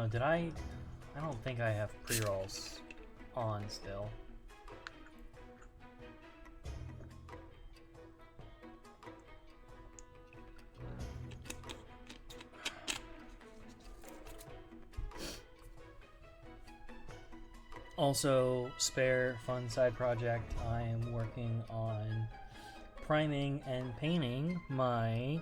Oh, did I? I don't think I have pre-rolls on still. Also, spare fun side project, I am working on priming and painting my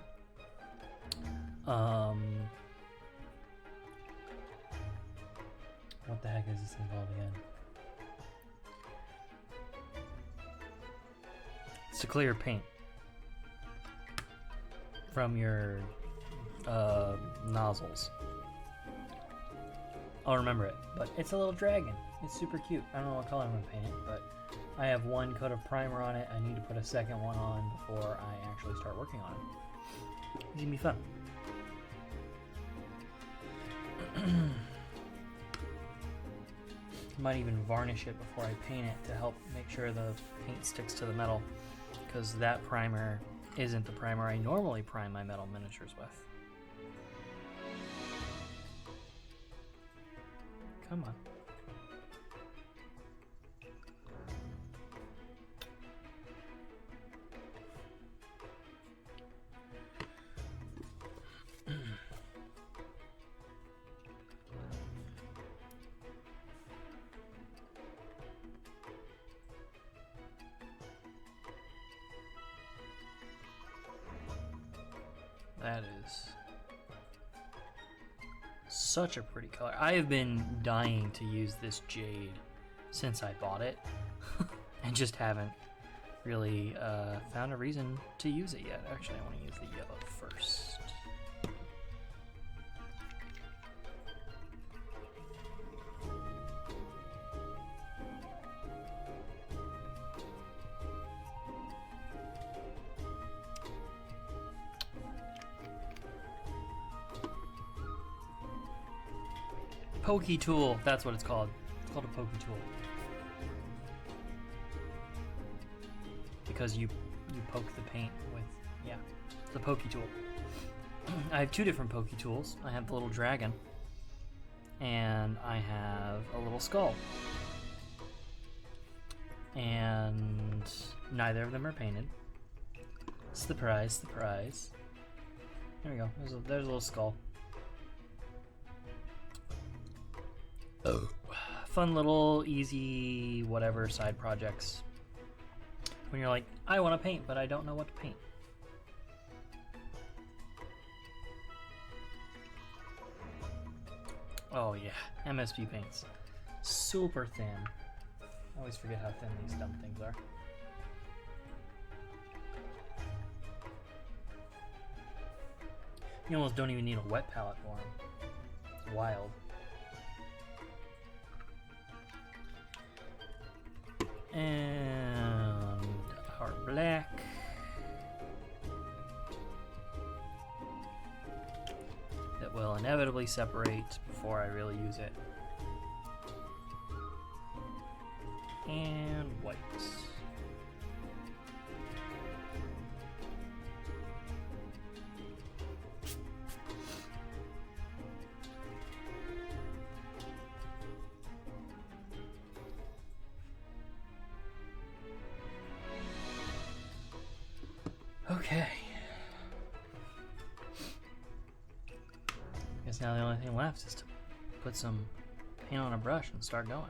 what the heck is this thing called again? It's to clear paint from your nozzles. I'll remember it, but it's a little dragon. It's super cute. I don't know what color I'm gonna paint it, but I have one coat of primer on it. I need to put a second one on before I actually start working on it. It's gonna be fun. Might even varnish it before I paint it to help make sure the paint sticks to the metal, because that primer isn't the primer I normally prime my metal miniatures with. Come on. That is such a pretty color. I have been dying to use this jade since I bought it and just haven't really found a reason to use it yet. Actually, I want to use the yellow first. Pokey tool, that's what it's called. It's called a pokey tool. Because you poke the paint with, yeah, it's a pokey tool. I have two different pokey tools. I have the little dragon, and I have a little skull. And neither of them are painted. Surprise, surprise. There we go, there's a little skull. Fun little easy whatever side projects when you're like, I want to paint but I don't know what to paint. Oh yeah, MSP paints, super thin. I always forget how thin these dumb things are. You almost don't even need a wet palette for them. It's wild. And our black. That will inevitably separate before I really use it. And white. Okay. Guess now the only thing left is to put some paint on a brush and start going.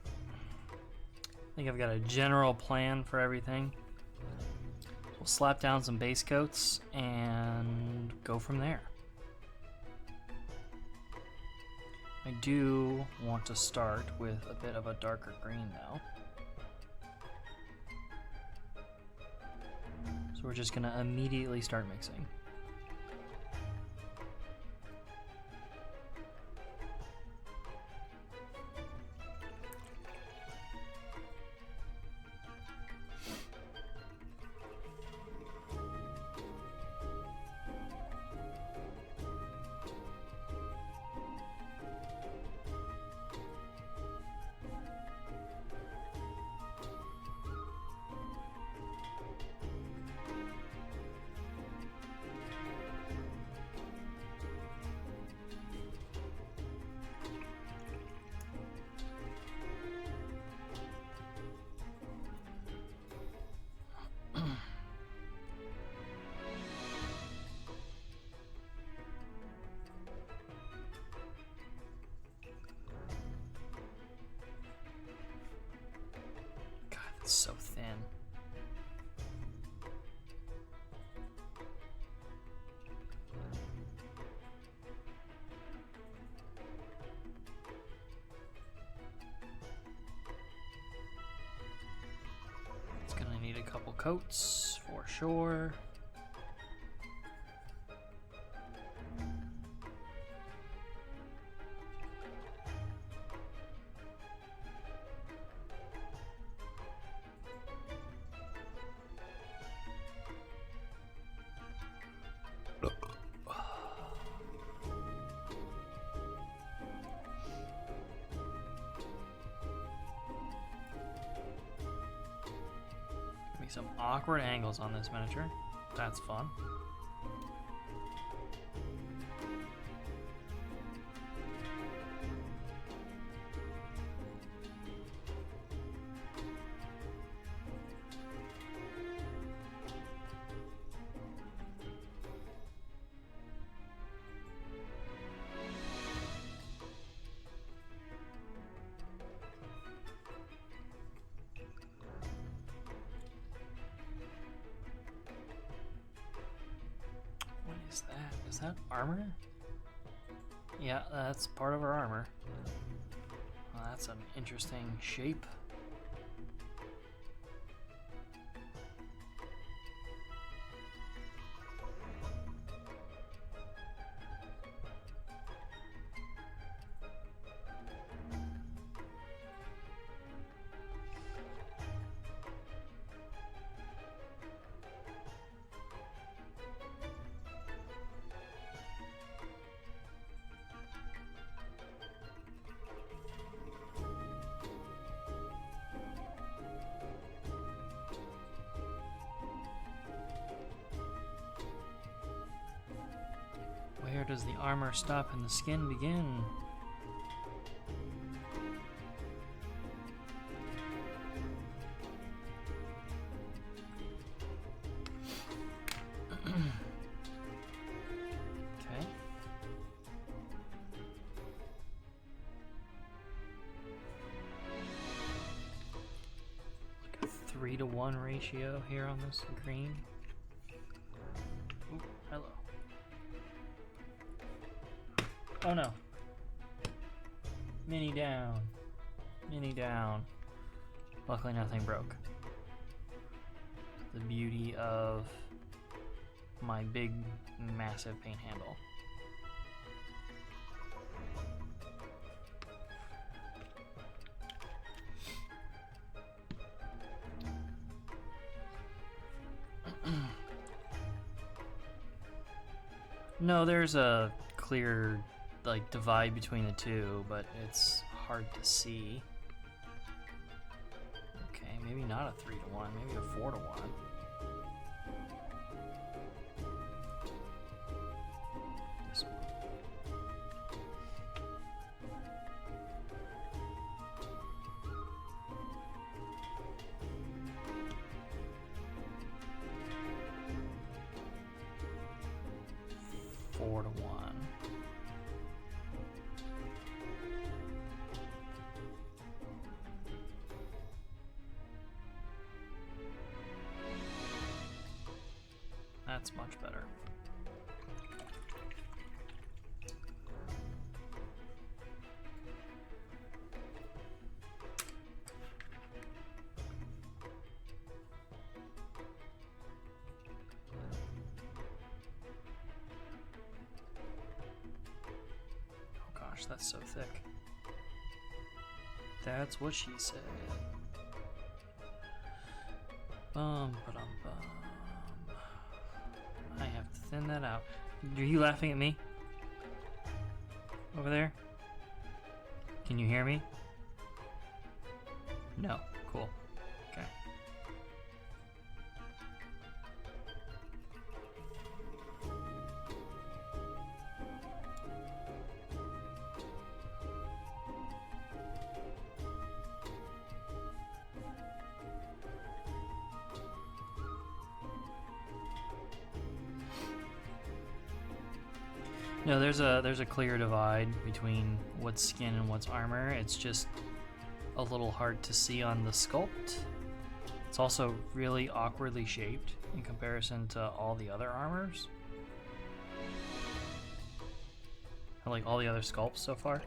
I think I've got a general plan for everything. We'll slap down some base coats and go from there. I do want to start with a bit of a darker green though. So we're just gonna immediately start mixing. need a couple coats for sure. Some awkward angles on this miniature. That's fun. Is that armor? Yeah, that's part of her armor. Well, that's an interesting shape. Where does the armor stop and the skin begin? Okay. Like a 3-to-1 ratio here on this green. Ooh, hello. Oh no. Mini down. Mini down. Luckily nothing broke. The beauty of my big, massive paint handle. No, there's a clear like divide between the two, but it's hard to see. Okay, maybe not a 3-to-1, maybe a 4-to-1. This one. That's much better. Oh gosh, that's so thick. That's what she said. Bum, ba-dum, bum. I have to thin that out. Are you laughing at me? Over there? Can you hear me? No. Cool. Okay. No, there's a clear divide between what's skin and what's armor. It's just a little hard to see on the sculpt. It's also really awkwardly shaped in comparison to all the other armors. Like all the other sculpts so far.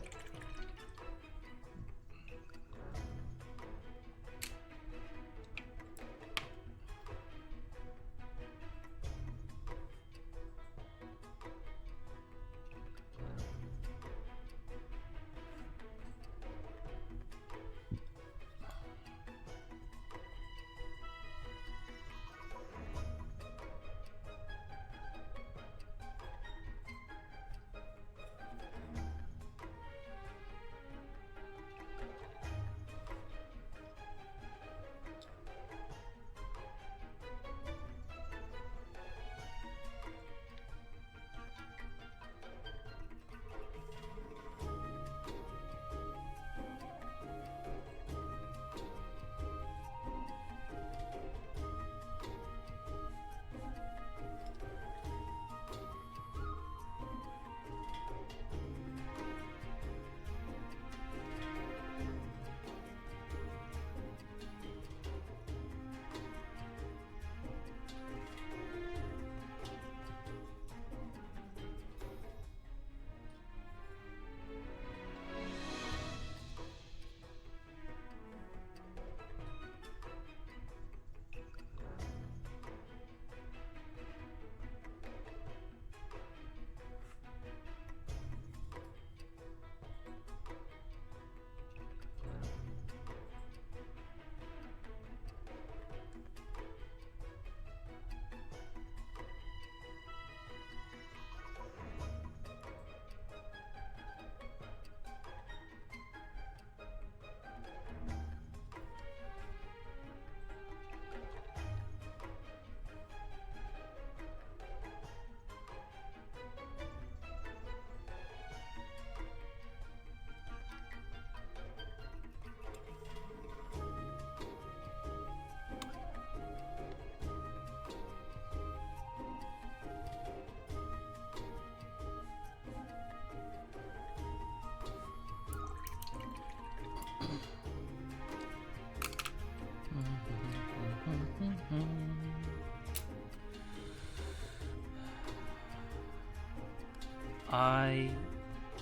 I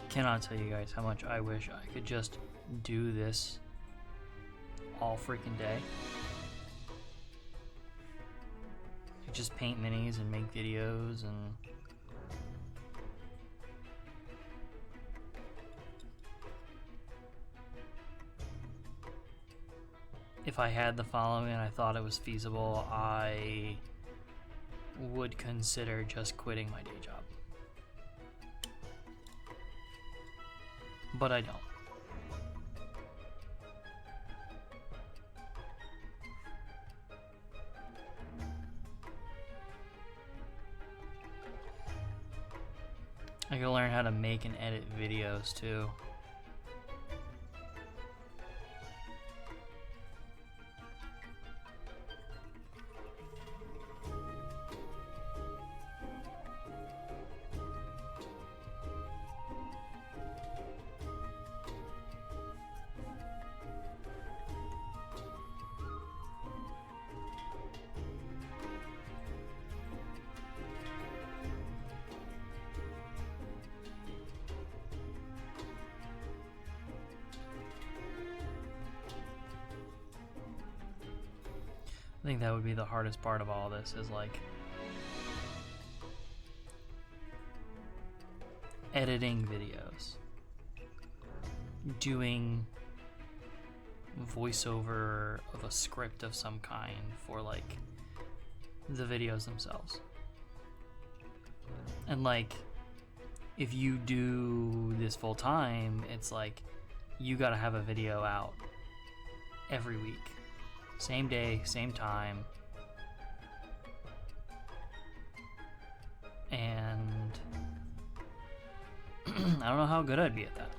cannot tell you guys how much I wish I could just do this all freaking day. Just paint minis and make videos and if I had the following and I thought it was feasible, I would consider just quitting my day job. But I don't. I gotta learn how to make and edit videos too. I think that would be the hardest part of all this, is like editing videos, doing voiceover of a script of some kind for like the videos themselves. And like if you do this full time, it's like you gotta have a video out every week. Same day, same time. And I don't know how good I'd be at that.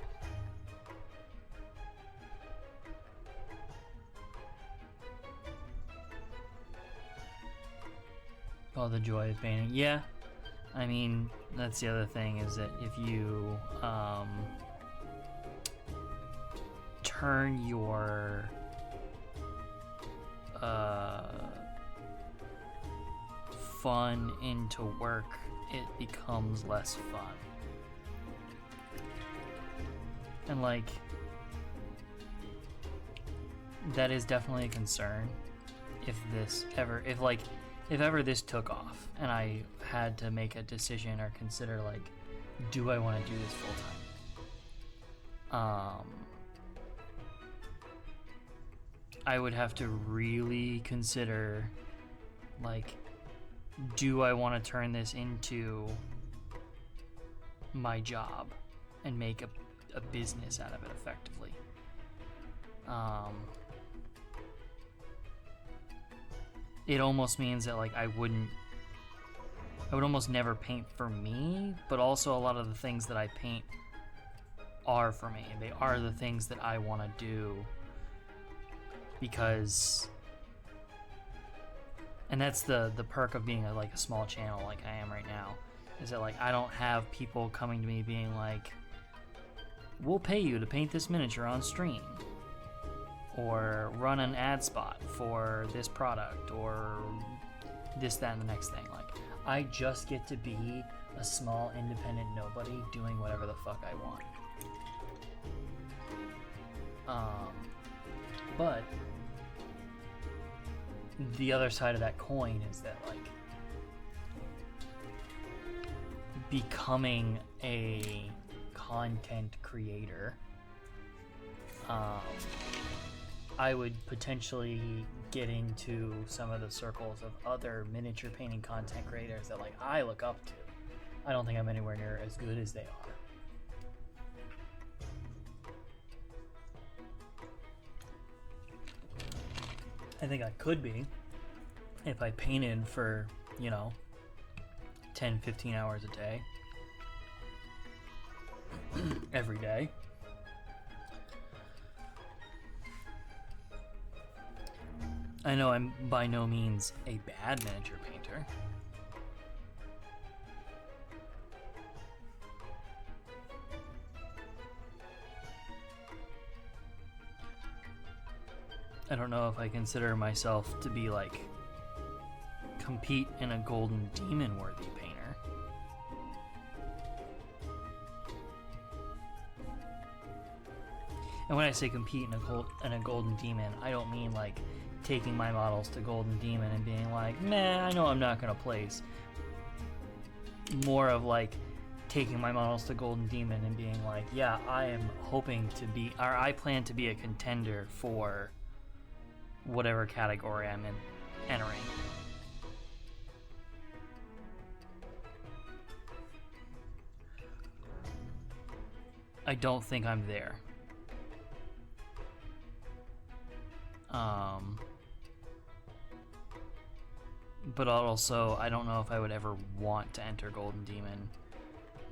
Oh, the joy of painting. Yeah. I mean, that's the other thing, is that if you turn your fun into work, it becomes less fun. And like, that is definitely a concern if ever this took off and I had to make a decision or consider like, do I want to do this full time? I would have to really consider, like, do I want to turn this into my job and make a business out of it effectively? It almost means that like I would almost never paint for me, but also a lot of the things that I paint are for me. They are the things that I want to do. Because, and that's the perk of being a small channel like I am right now, is that like I don't have people coming to me being like, we'll pay you to paint this miniature on stream, or run an ad spot for this product, or this, that, and the next thing. Like, I just get to be a small independent nobody doing whatever the fuck I want. But the other side of that coin is that like becoming a content creator, I would potentially get into some of the circles of other miniature painting content creators that like I look up to. I don't think I'm anywhere near as good as they are. I think I could be if I painted for, 10, 15 hours a day. Every day. I know I'm by no means a bad miniature painter. I don't know if I consider myself to be like compete in a golden demon worthy painter. And when I say compete in a Golden Demon, I don't mean like taking my models to Golden Demon and being like, nah, I know I'm not gonna place. More of like taking my models to Golden Demon and being like, yeah, I am hoping to be, or I plan to be a contender for whatever category I'm entering. I don't think I'm there. But also, I don't know if I would ever want to enter Golden Demon,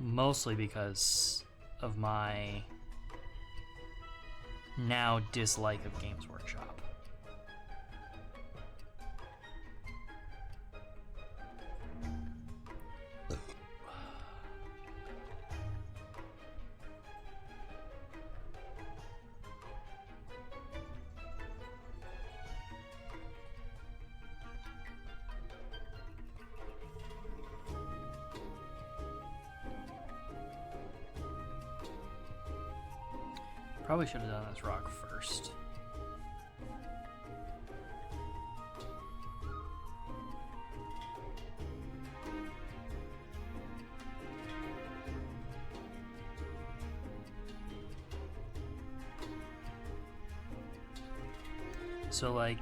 mostly because of my now dislike of Games Workshop. Probably should have done this rock first. So like,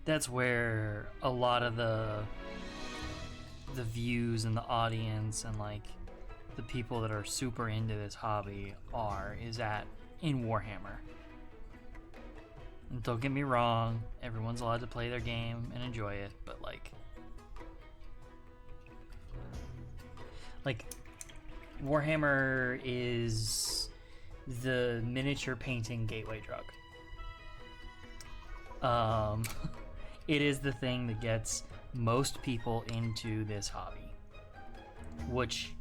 that's where a lot of the views and the audience and like the people that are super into this hobby is in Warhammer. And don't get me wrong, everyone's allowed to play their game and enjoy it, but like Warhammer is the miniature painting gateway drug. It is the thing that gets most people into this hobby, which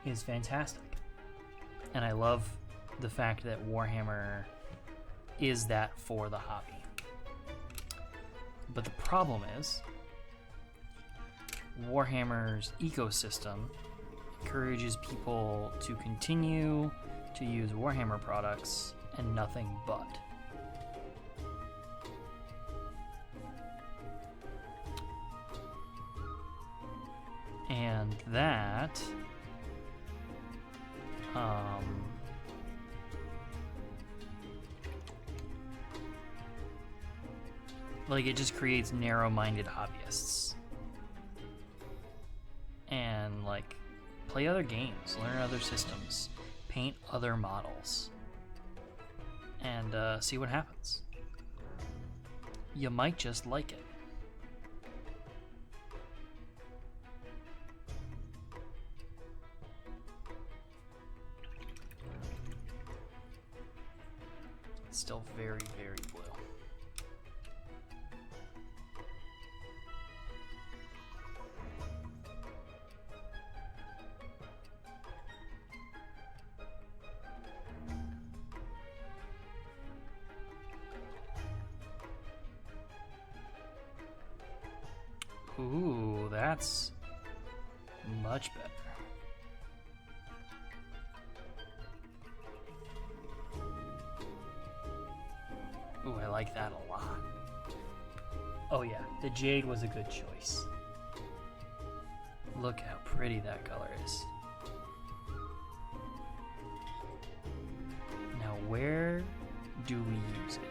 is fantastic. And I love the fact that Warhammer is that for the hobby. But the problem is, Warhammer's ecosystem encourages people to continue to use Warhammer products and nothing but. And that like it just creates narrow-minded hobbyists. And like play other games, learn other systems, paint other models, and see what happens. You might just like it. It's still very, very blue. Ooh, that's much better. Ooh, I like that a lot. Oh yeah, the Jade was a good choice. Look how pretty that color is. Now where do we use it?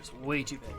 just way too big.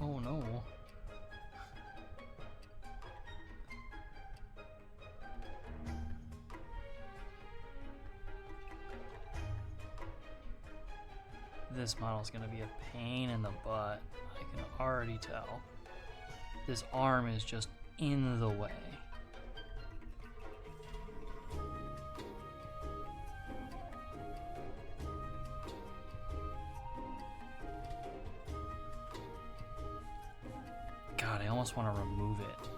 Oh no. This model's gonna be a pain in the butt. I can already tell. This arm is just in the way. God, I almost want to remove it.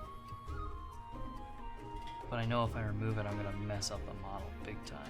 But I know if I remove it, I'm gonna mess up the model big time.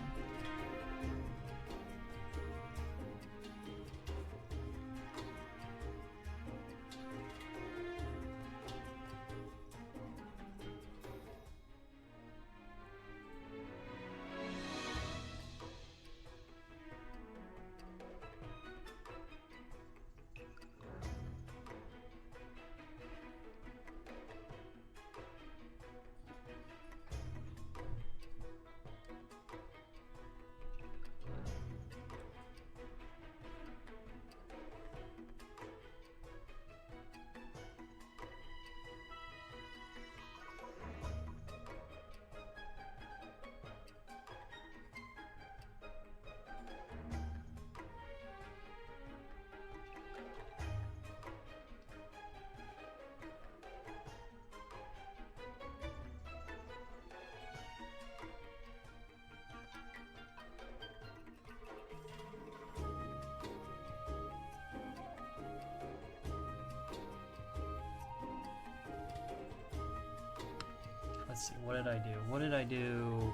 Let's see, what did I do? What did I do?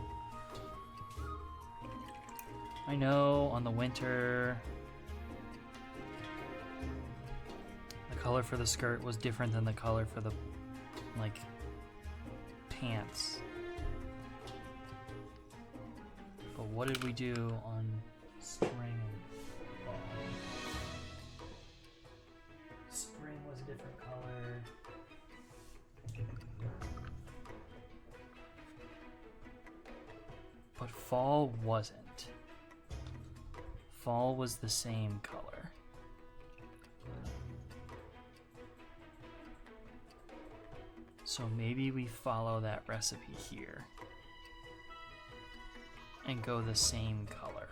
I know on the winter, the color for the skirt was different than the color for the, like, pants. But what did we do on spring and fall? Spring was a different color. But fall wasn't. Fall was the same color. So maybe we follow that recipe here and go the same color.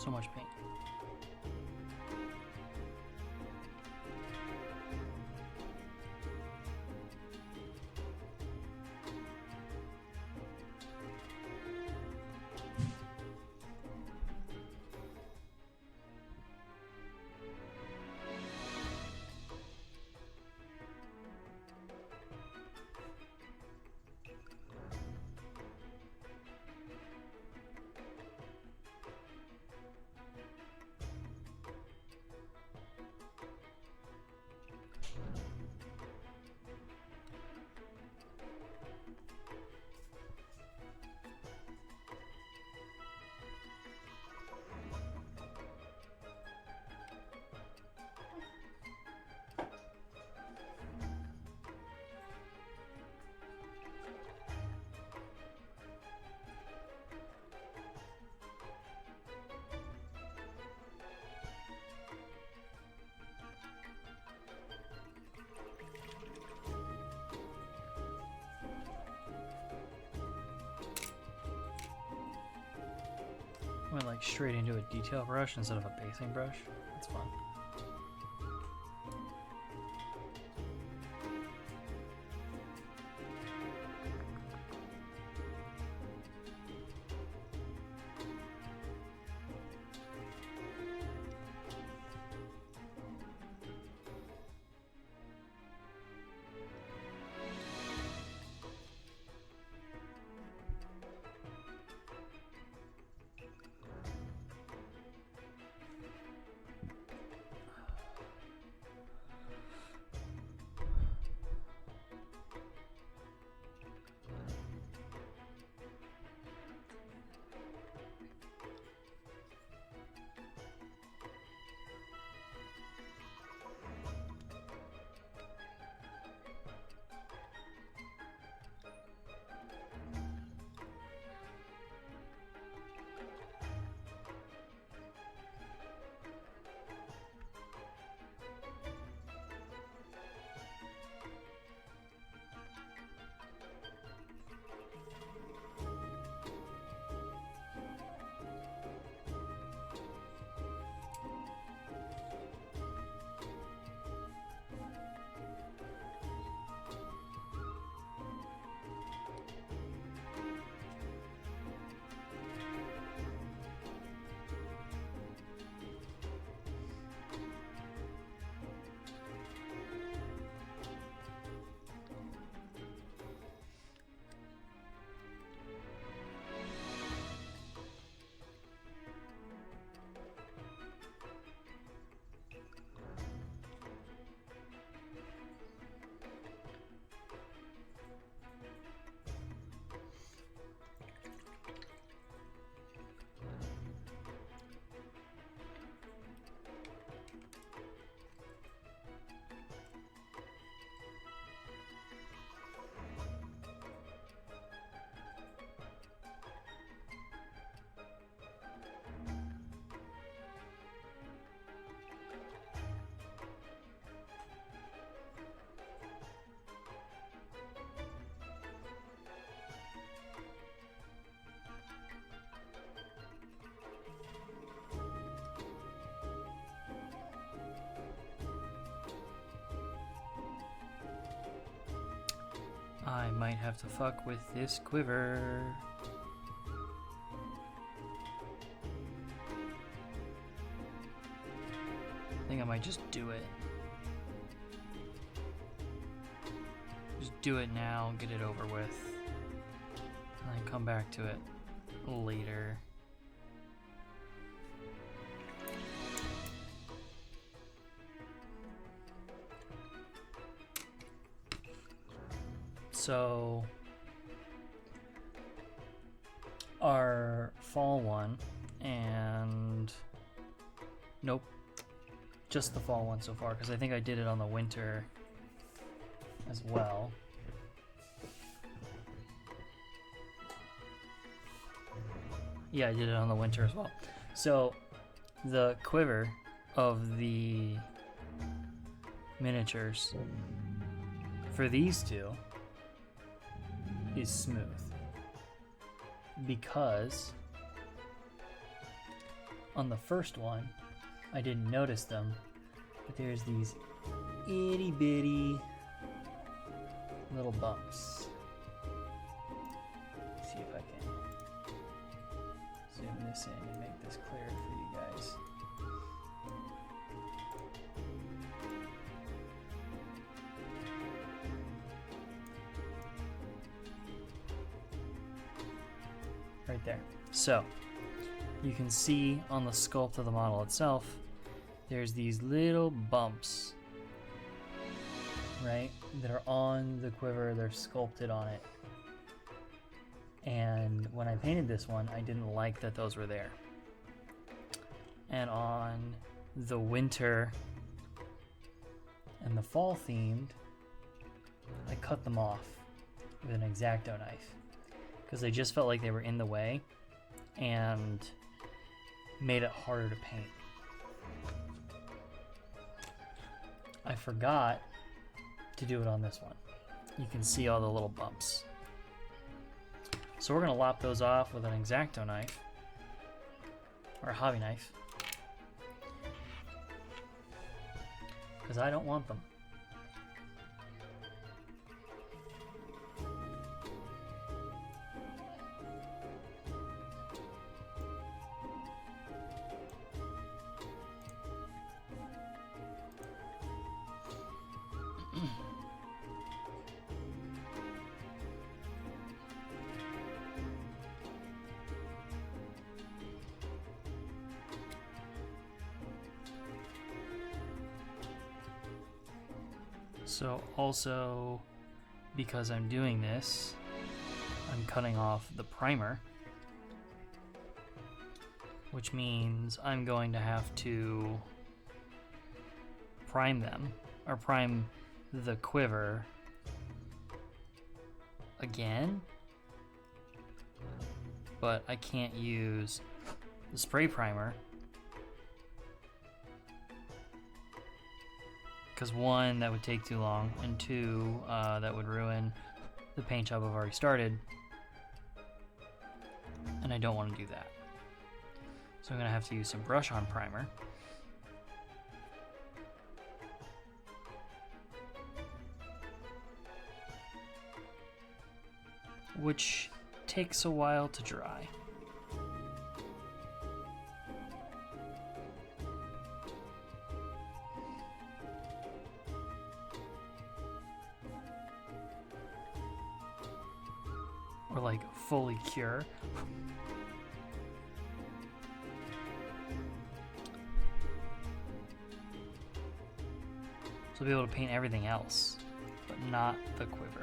So much paint. Went like straight into a detail brush instead of a basing brush. That's fun. I might have to fuck with this quiver. I think I might just do it. Just do it now, get it over with. And then come back to it later. So our fall one, and nope, just the fall one so far, because I think I did it on the winter as well. Yeah, I did it on the winter as well. So the quiver of the miniatures for these two is smooth because on the first one, I didn't notice them, but there's these itty bitty little bumps. Let's see if I can zoom this in and make this clearer for you guys. Right there. So you can see on the sculpt of the model itself, there's these little bumps, right, that are on the quiver. They're sculpted on it. And when I painted this one, I didn't like that those were there. And on the winter and the fall themed, I cut them off with an X-Acto knife because they just felt like they were in the way and made it harder to paint. I forgot to do it on this one. You can see all the little bumps. So we're gonna lop those off with an X-Acto knife or a hobby knife because I don't want them. So also, because I'm doing this, I'm cutting off the primer, which means I'm going to have to prime them, or prime the quiver again, but I can't use the spray primer because one, that would take too long, and two, that would ruin the paint job I've already started, and I don't want to do that. So I'm going to have to use some brush-on primer. Which takes a while to dry. Or like fully cure. So I'll be able to paint everything else, but not the quiver.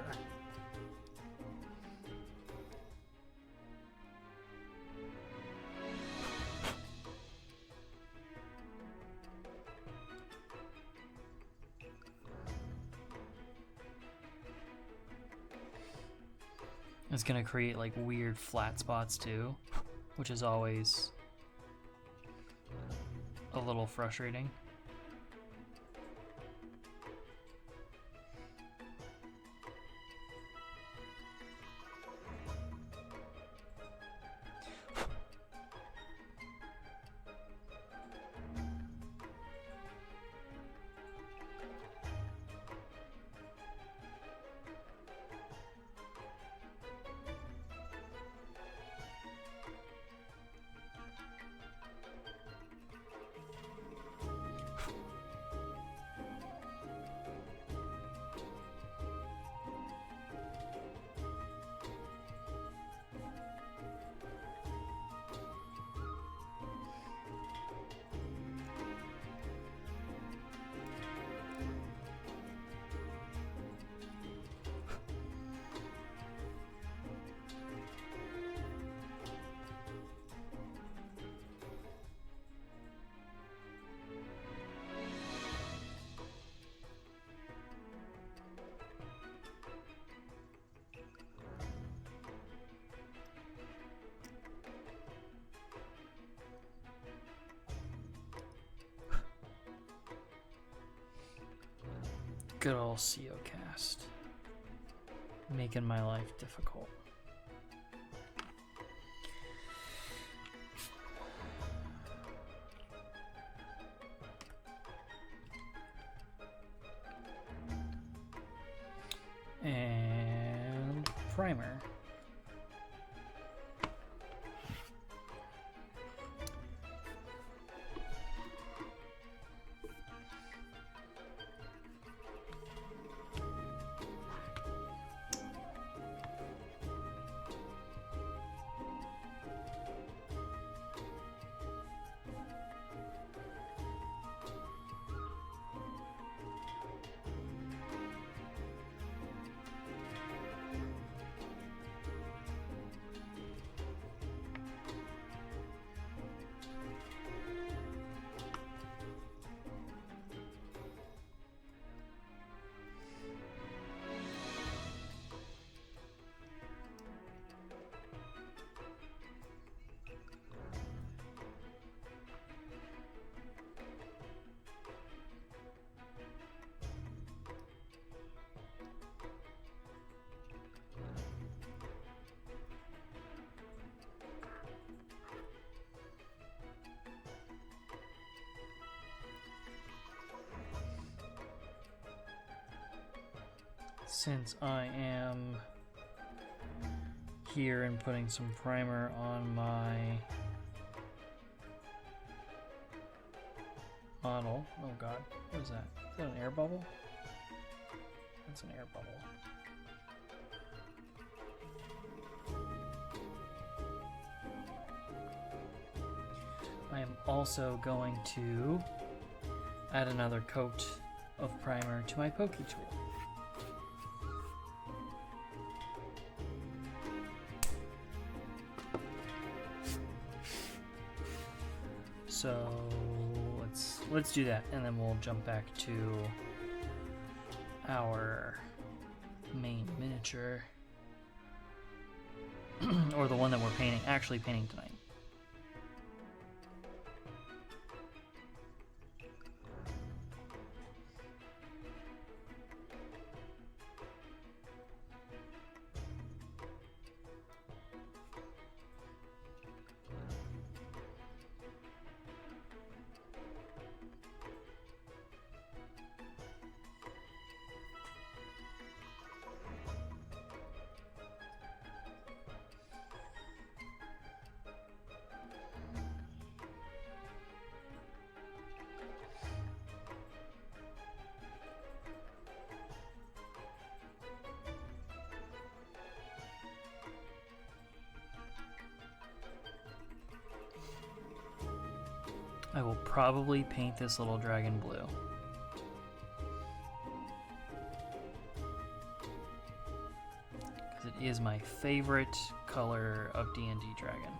It's gonna create like weird flat spots too, which is always a little frustrating. Good old CO cast, making my life difficult. primer. Since I am here and putting some primer on my model. Oh god, what is that? Is that an air bubble? That's an air bubble. I am also going to add another coat of primer to my pokey tool. So let's do that, and then we'll jump back to our main miniature, or the one that we're actually painting tonight. I will probably paint this little dragon blue. Because it is my favorite color of D&D dragon.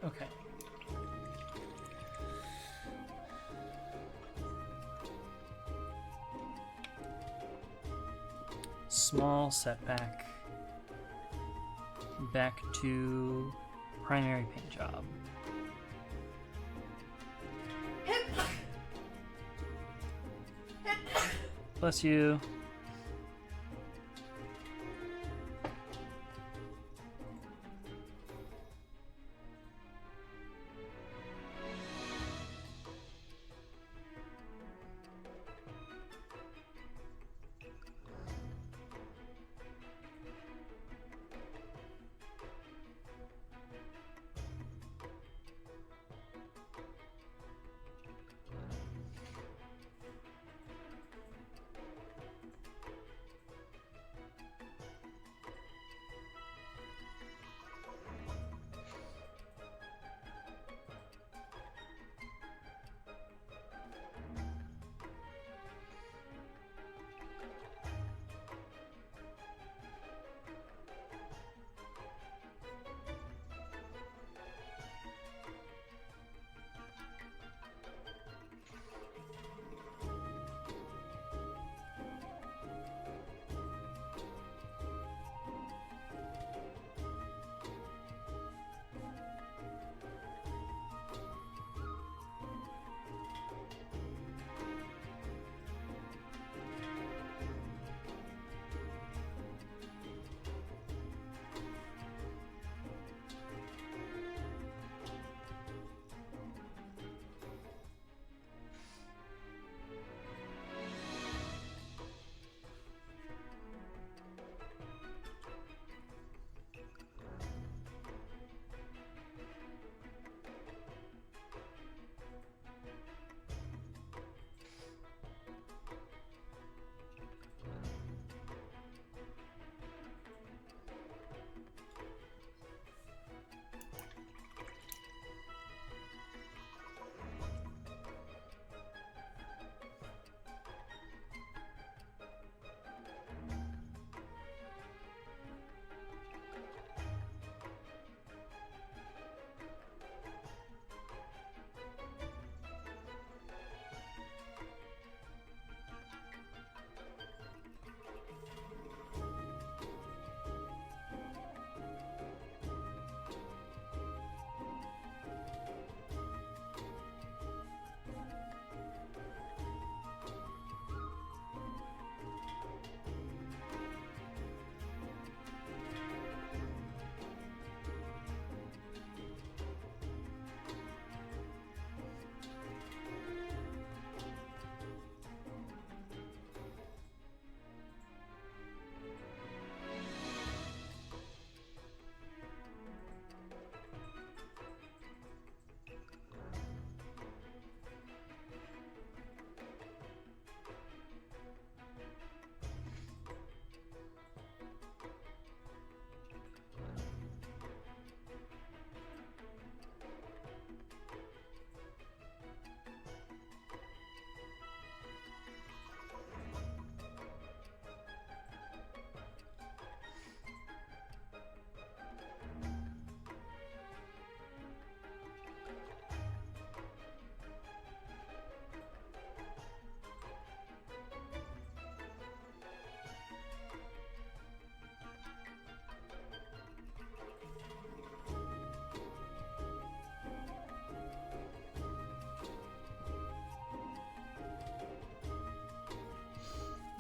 Okay. Small setback. Back to primary paint job. Bless you.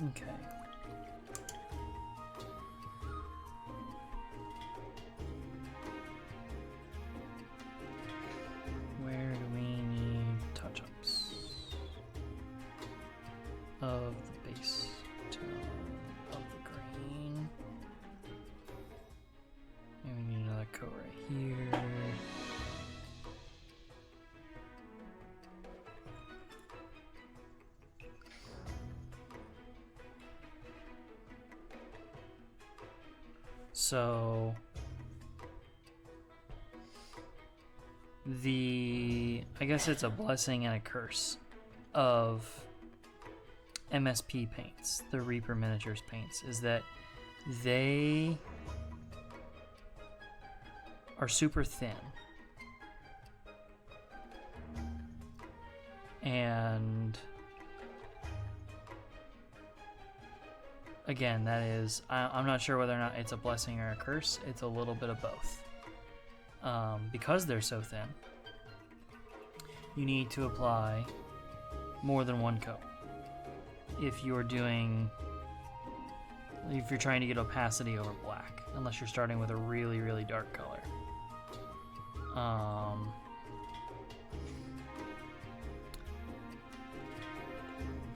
Okay. Where do we need touch-ups of the base tone of the green? And we need another coat right here. So I guess it's a blessing and a curse of MSP paints, the Reaper Miniatures paints, is that they are super thin. And again, that is, I'm not sure whether or not it's a blessing or a curse. It's a little bit of both. Because they're so thin, you need to apply more than one coat. If you're trying to get opacity over black, unless you're starting with a really, really dark color.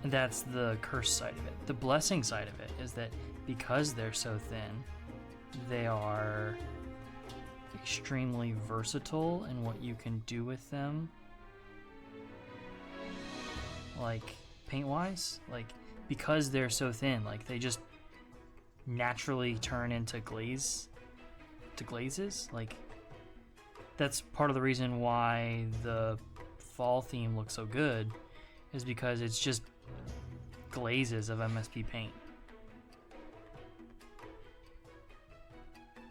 That's the curse side of it. The blessing side of it is that because they're so thin, they are extremely versatile in what you can do with them. Like paint-wise, like because they're so thin, like they just naturally turn into glazes. Like that's part of the reason why the fall theme looks so good, is because it's just glazes of MSP paint,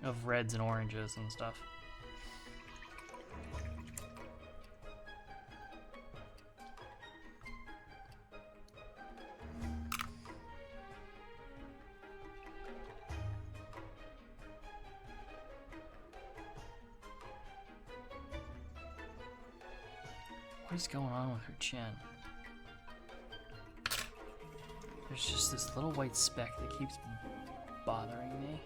of reds and oranges and stuff. What is going on with her chin? There's just this little white speck that keeps bothering me.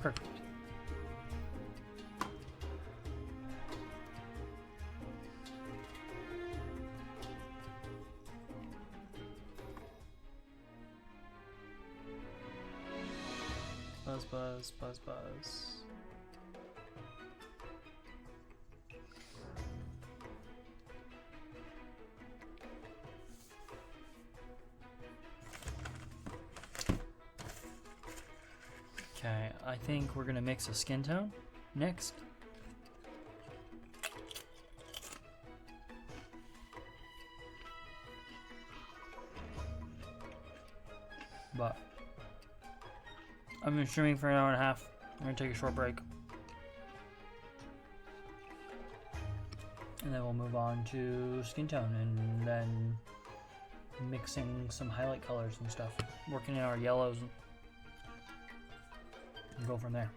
Perfect. Buzz, buzz, buzz, buzz. Okay, I think we're gonna mix a skin tone next. But I've been streaming for an hour and a half. I'm gonna take a short break. And then we'll move on to skin tone and then mixing some highlight colors and stuff. Working in our yellows and go from there.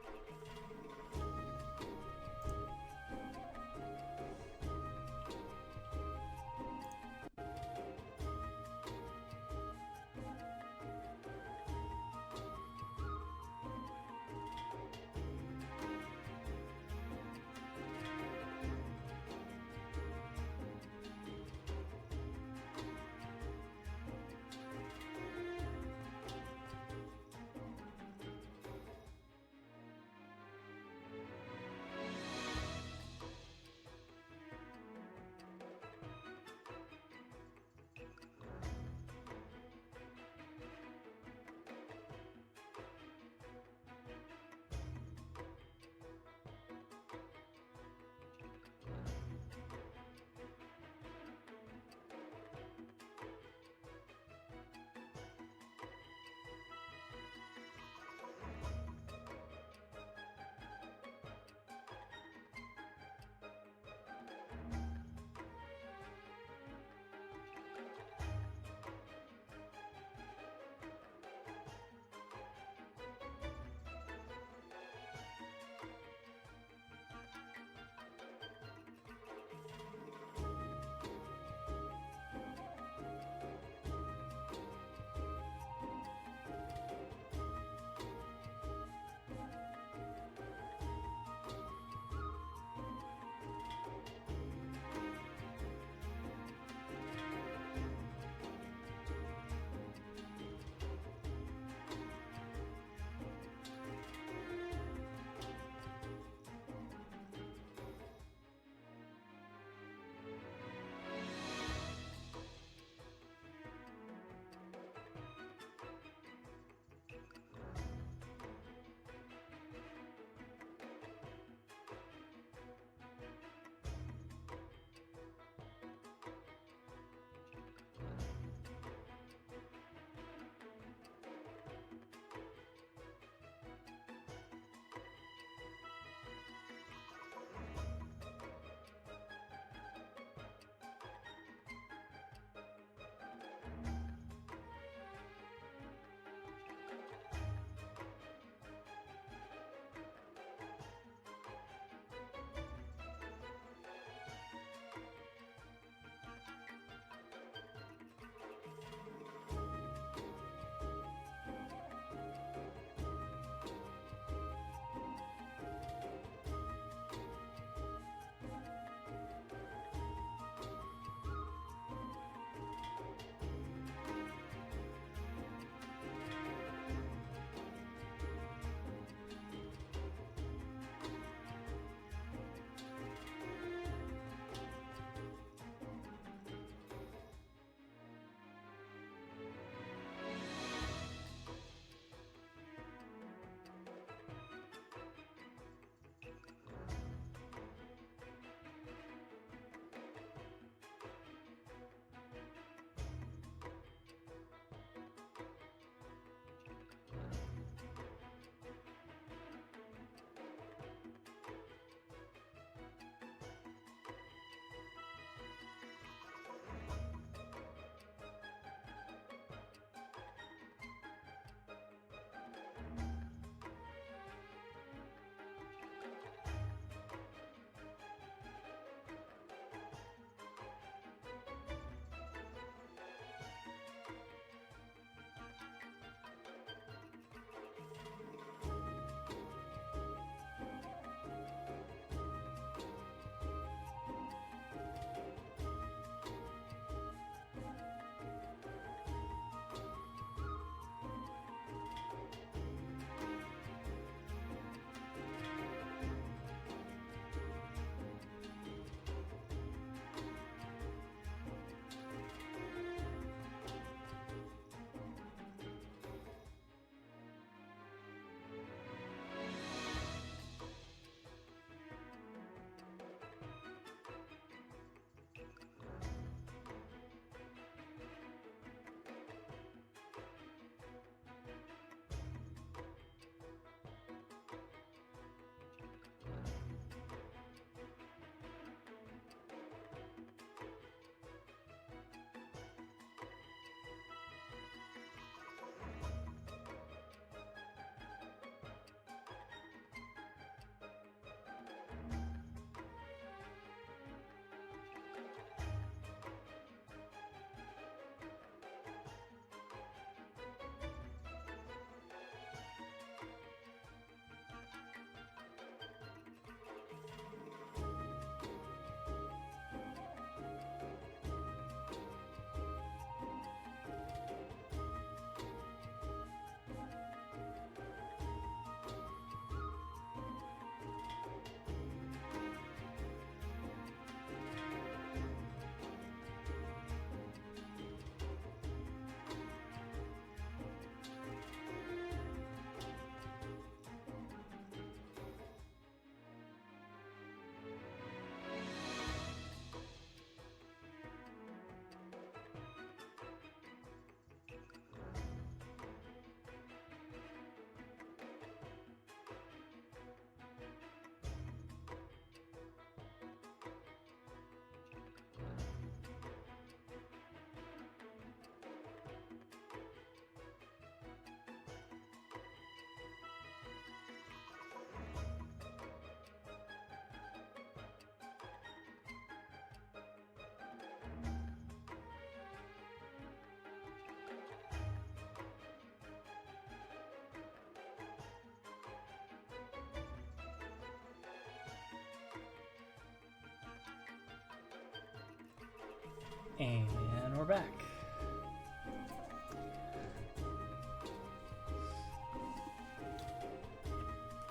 And we're back.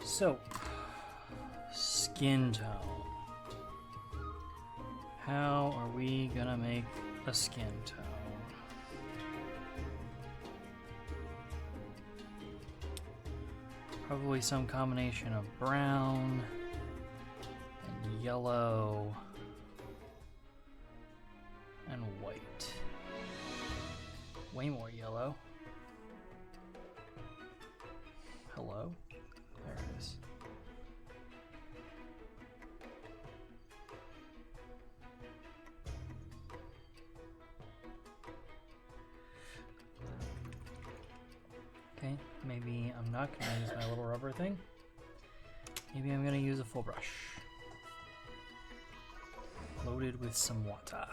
So, skin tone. How are we gonna make a skin tone? Probably some combination of brown and yellow and white. Way more yellow. Hello? There it is. Okay, maybe I'm not going to use my little rubber thing. Maybe I'm going to use a full brush. Loaded with some water.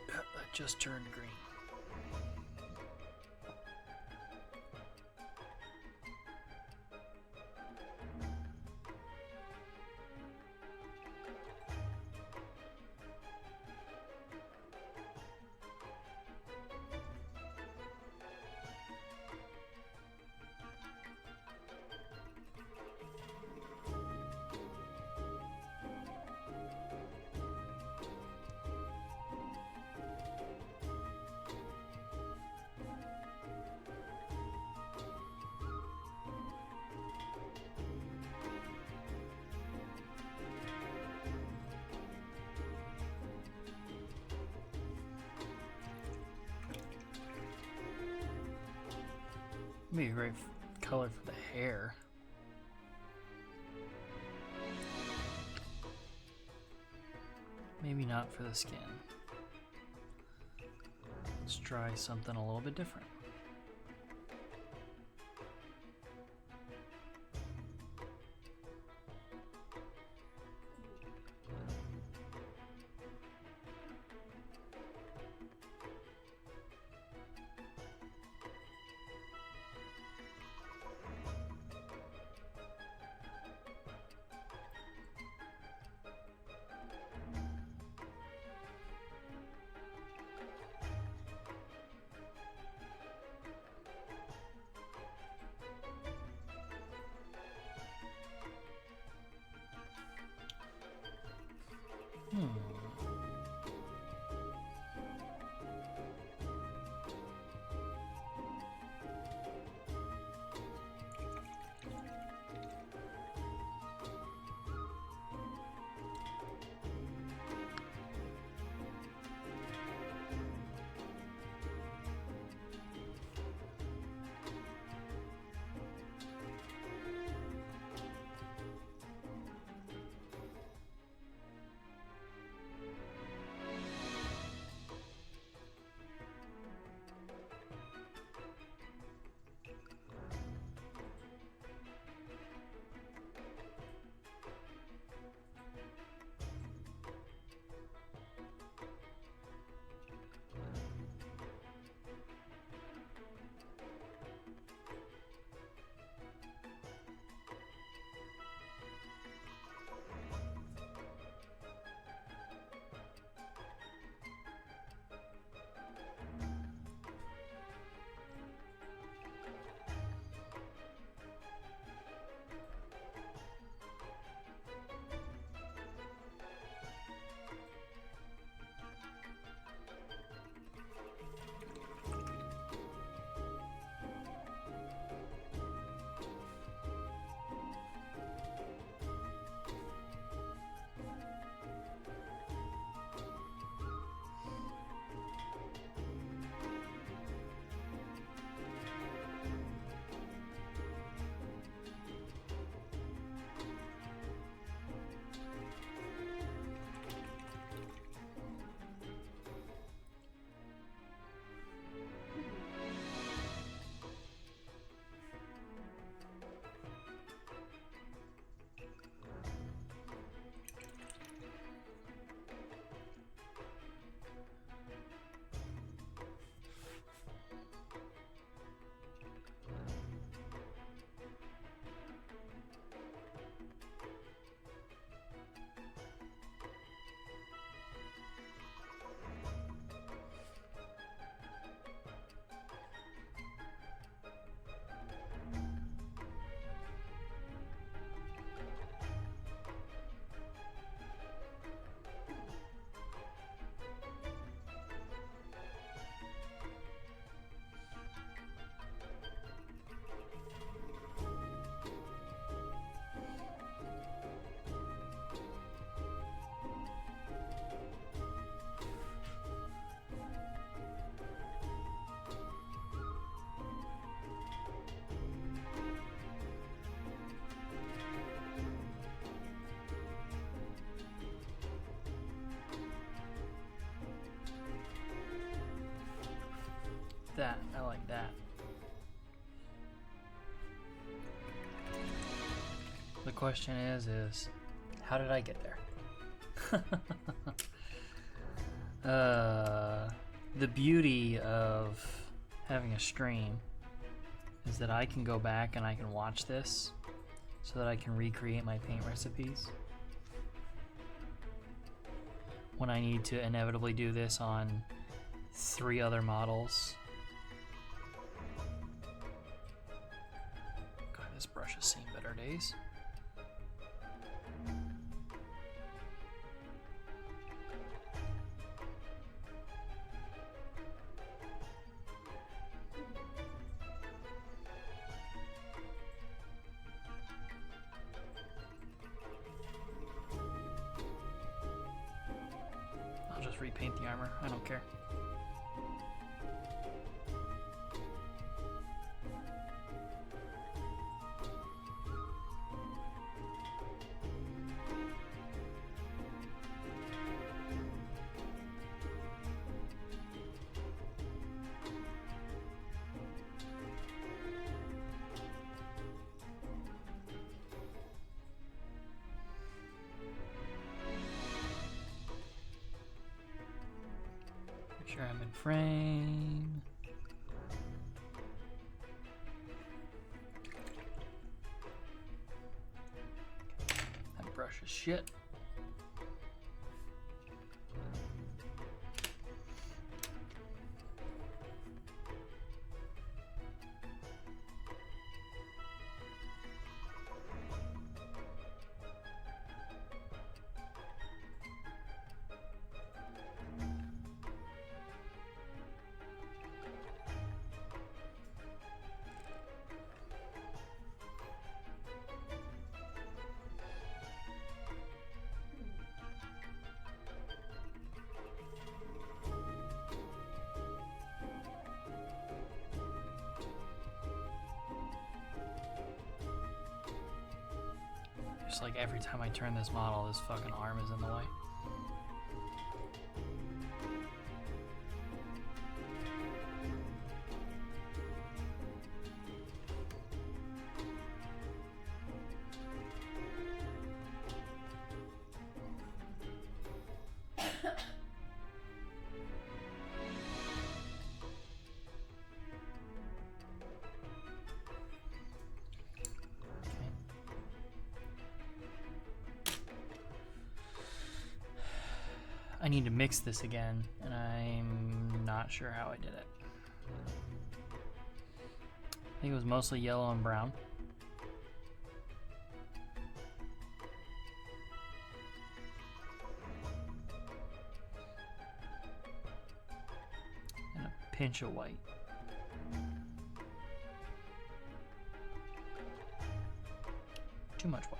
That just turned green. Be a great color for the hair. Maybe not for the skin. Let's try something a little bit different. That, I like that. The question is how did I get there? The beauty of having a stream is that I can go back and I can watch this so that I can recreate my paint recipes. When I need to inevitably do this on 3 other models. God, this brush has seen better days. I'll just repaint the armor, I don't care. Make sure I'm in frame. That brush is shit. Just like every time I turn this model, this fucking arm is in the way. I need to mix this again, and I'm not sure how I did it. I think it was mostly yellow and brown. And a pinch of white. Too much white.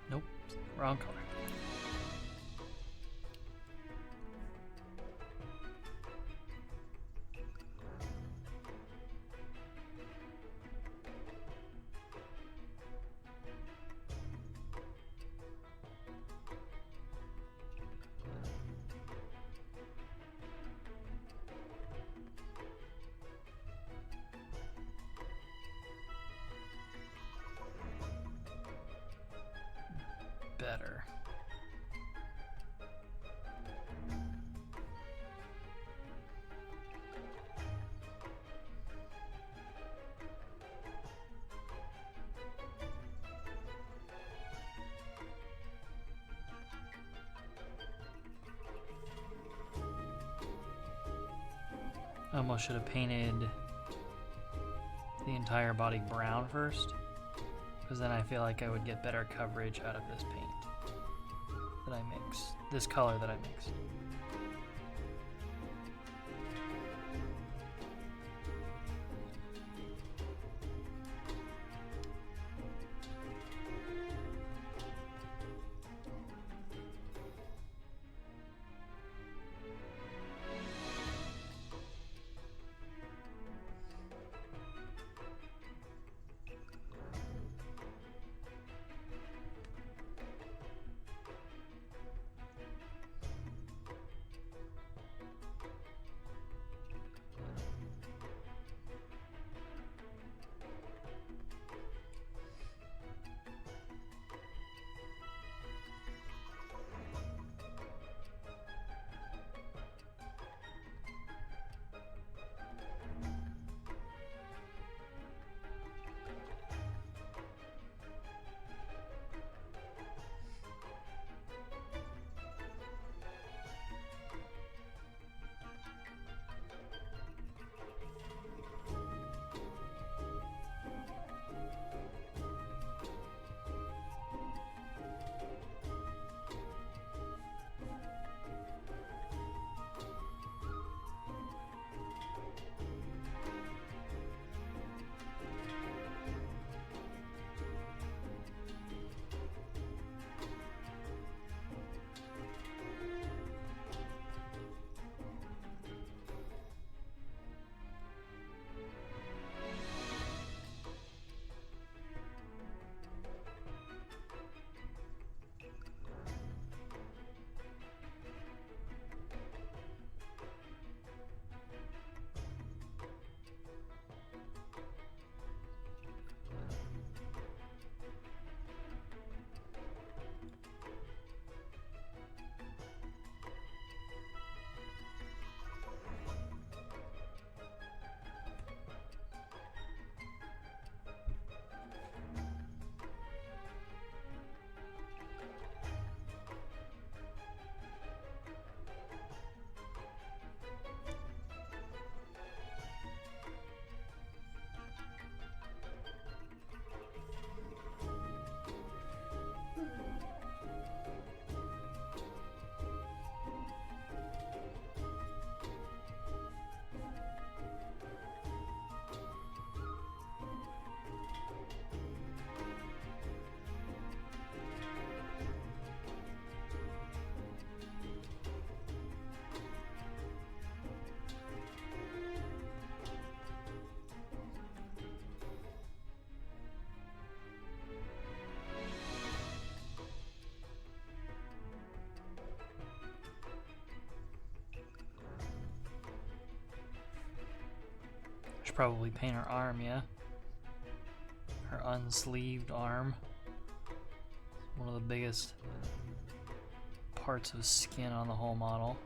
Nope, wrong color. Better. I almost should have painted the entire body brown first. because then I feel like I would get better coverage out of this paint that I mixed, this color that I mixed. Should probably paint her arm, yeah? Her unsleeved arm. One of the biggest parts of skin on the whole model.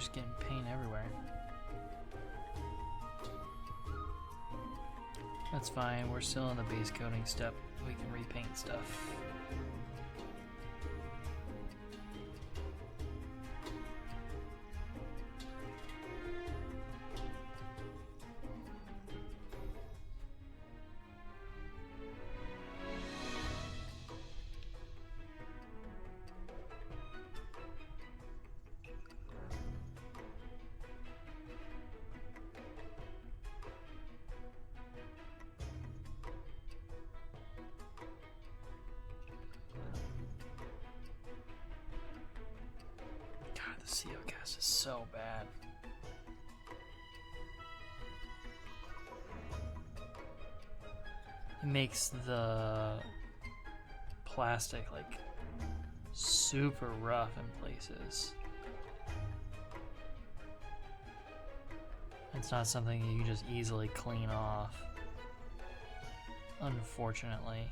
just getting paint everywhere. That's fine, we're still in the base coating step. We can repaint stuff. The CO gas is so bad. It makes the plastic like super rough in places. It's not something you can just easily clean off, unfortunately.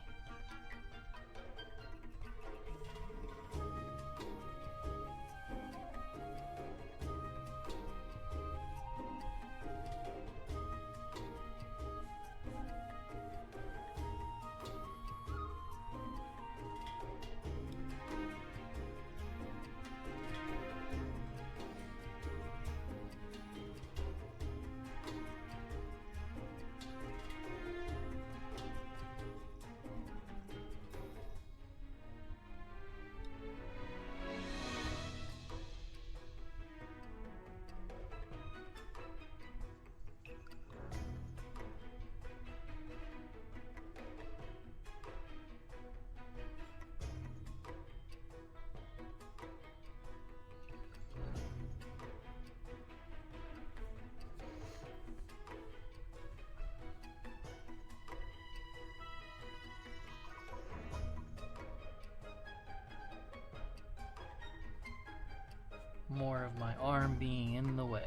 More of my arm being in the way.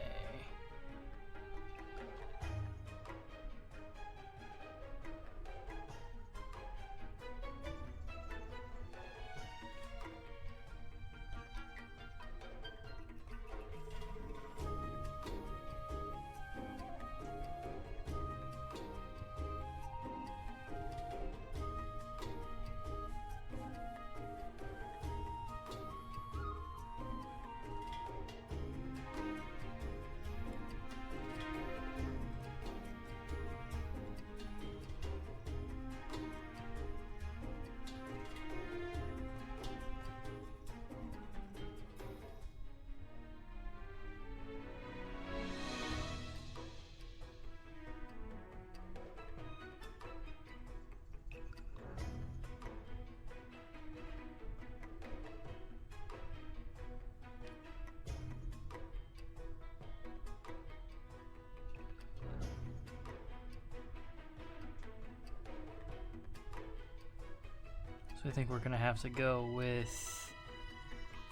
So I think we're gonna have to go with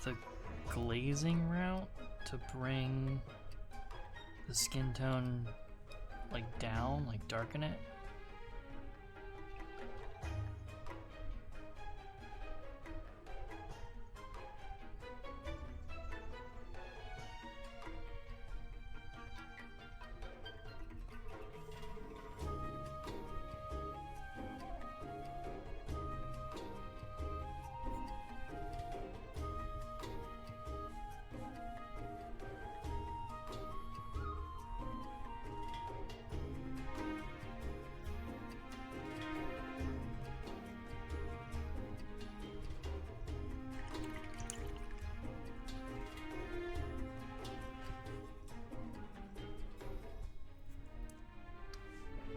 the glazing route to bring the skin tone like down, like darken it.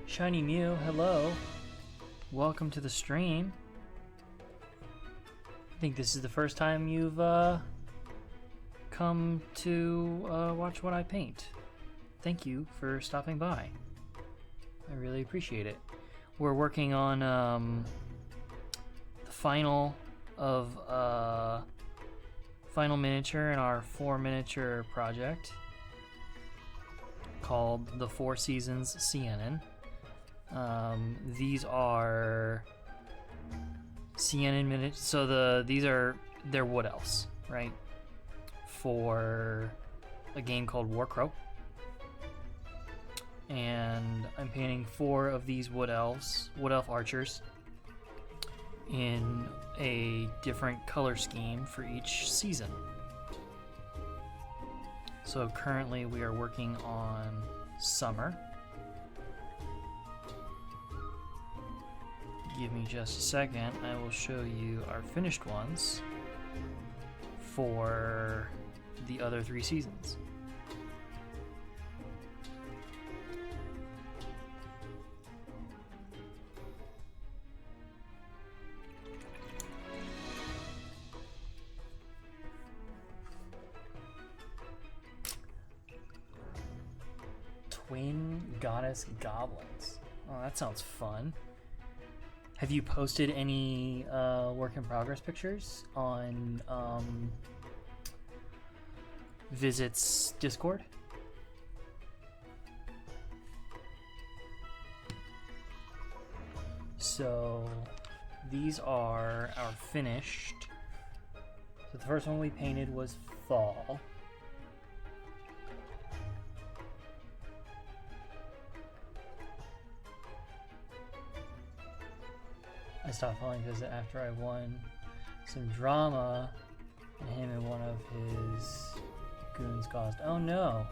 Shiny Mew, hello. Welcome to the stream. I think this is the first time you've come to watch what I paint. Thank you for stopping by. I really appreciate it. We're working on the final of final miniature in our 4 miniature project called the Four Seasons Syenann. These are Syenann miniatures. So these are their wood elves, right? For a game called Warcrow. And I'm painting 4 of these wood elf archers in a different color scheme for each season. So currently we are working on summer. Give me just a second, I will show you our finished ones for the other 3 seasons. Twin Goddess Goblins. Oh, that sounds fun. Have you posted any work in progress pictures on Visit's Discord? So these are our finished. So the first one we painted was fall. I stopped following Visit after I won some drama and him and one of his goons caused. Oh no.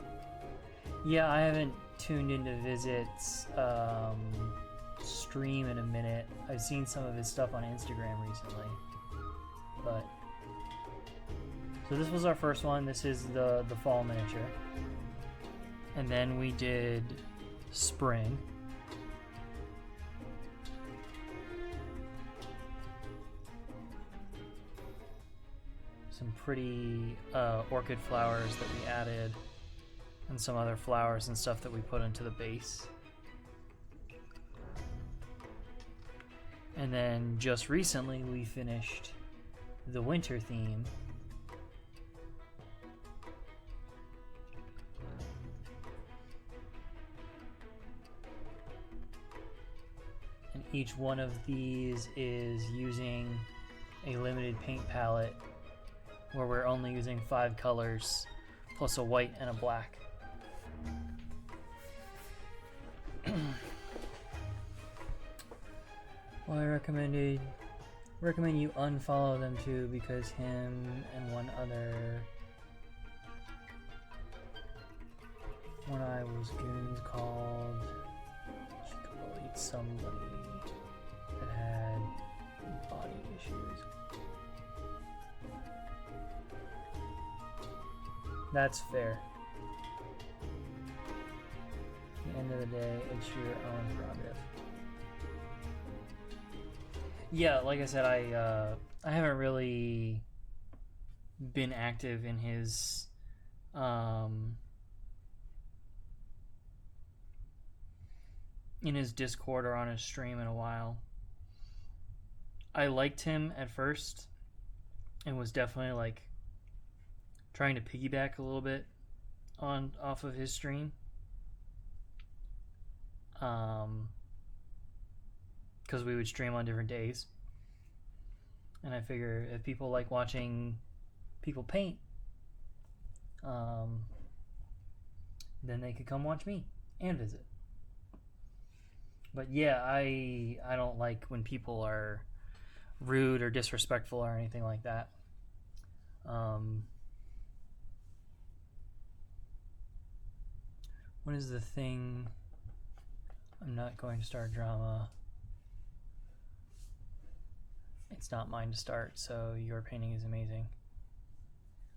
Yeah, I haven't tuned into Visit's stream in a minute. I've seen some of his stuff on Instagram recently. But so this was our first one. This is the fall miniature. And then we did spring. Some pretty orchid flowers that we added, and some other flowers and stuff that we put into the base. And then just recently we finished the winter theme. And each one of these is using a limited paint palette where we're only using 5 colors plus a white and a black. Well, I recommend you unfollow them too, because him and one I was goons called, she bullied somebody that had body issues. That's fair. At the end of the day, it's your own prerogative. Yeah, like I said, I haven't really been active in his Discord or on his stream in a while. I liked him at first and was definitely like trying to piggyback a little bit off of his stream. Because we would stream on different days. And I figure if people like watching people paint, then they could come watch me and visit. But yeah, I don't like when people are rude or disrespectful or anything like that. What is the thing? I'm not going to start drama. It's not mine to start, so your painting is amazing.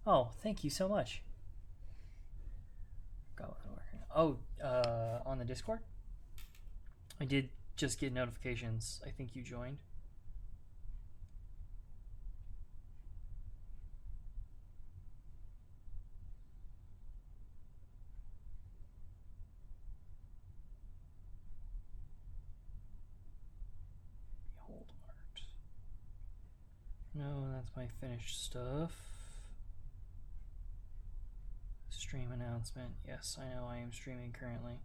Oh, thank you so much. Oh, on the Discord? I did just get notifications. I think you joined. Behold art. No, that's my finished stuff. Stream announcement. Yes, I know I am streaming currently.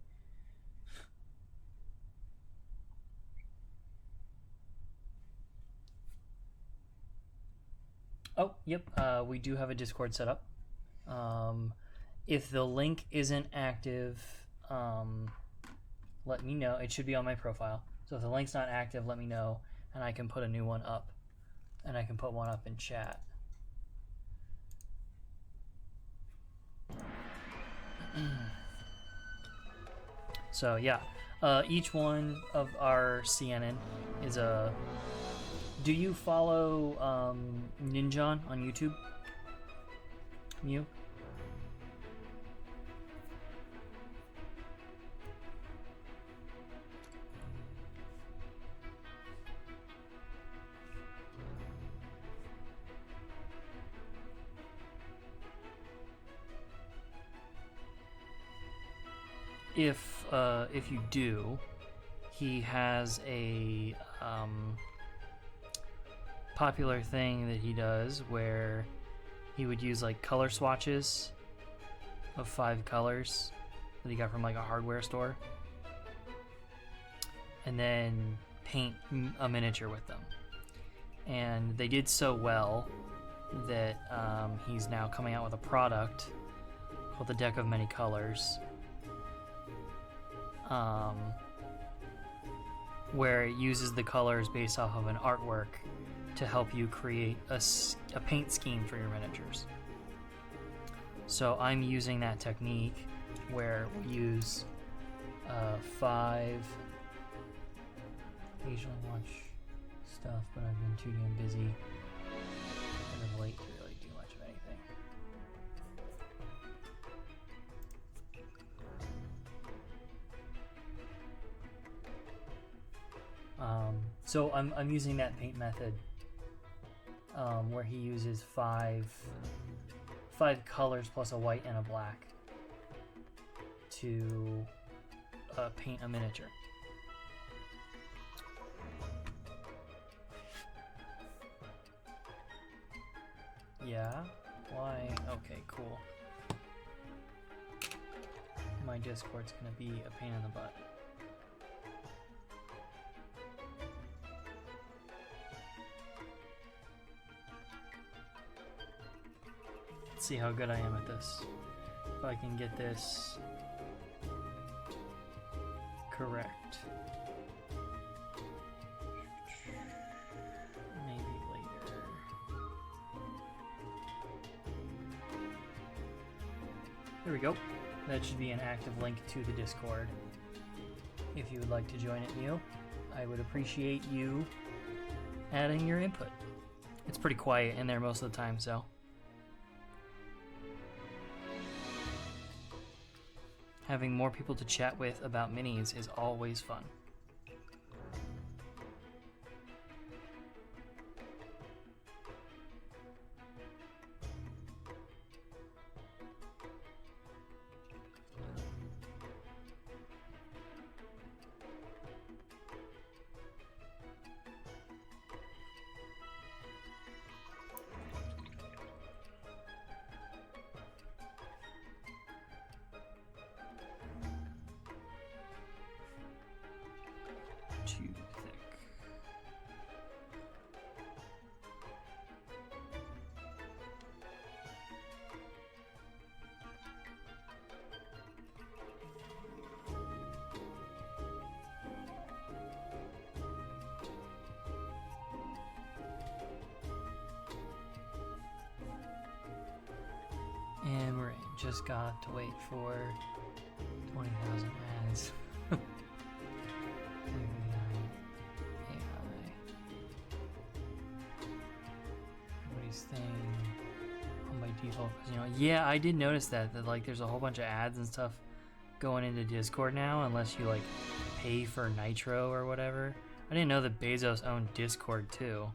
Oh, yep, we do have a Discord set up. If the link isn't active, let me know. It should be on my profile. So if the link's not active, let me know, and I can put a new one up. And I can put one up in chat. So yeah, each one of our Syenann is a... Do you follow Ninjon on YouTube? You? If you do, he has a popular thing that he does where he would use like color swatches of 5 colors that he got from like a hardware store, and then paint a miniature with them. And they did so well that he's now coming out with a product called the Deck of Many Colors, where it uses the colors based off of an artwork to help you create a paint scheme for your miniatures. So I'm using that technique where we use 5... Occasionally watch stuff, but I've been too damn busy as of late to really do much of anything. So I'm using that paint method where he uses 5 colors plus a white and a black to paint a miniature. Yeah? Why? Okay, cool. My Discord's gonna be a pain in the butt. Let's see how good I am at this. If I can get this correct. Maybe later. There we go. That should be an active link to the Discord. If you would like to join it, Neil, I would appreciate you adding your input. It's pretty quiet in there most of the time, so. Having more people to chat with about minis is always fun. Too thick. And we're in. Just got to wait for 20,000 ads. Thing on by default, because yeah, I did notice that like there's a whole bunch of ads and stuff going into Discord now unless you like pay for Nitro or whatever. I didn't know that Bezos owned Discord too.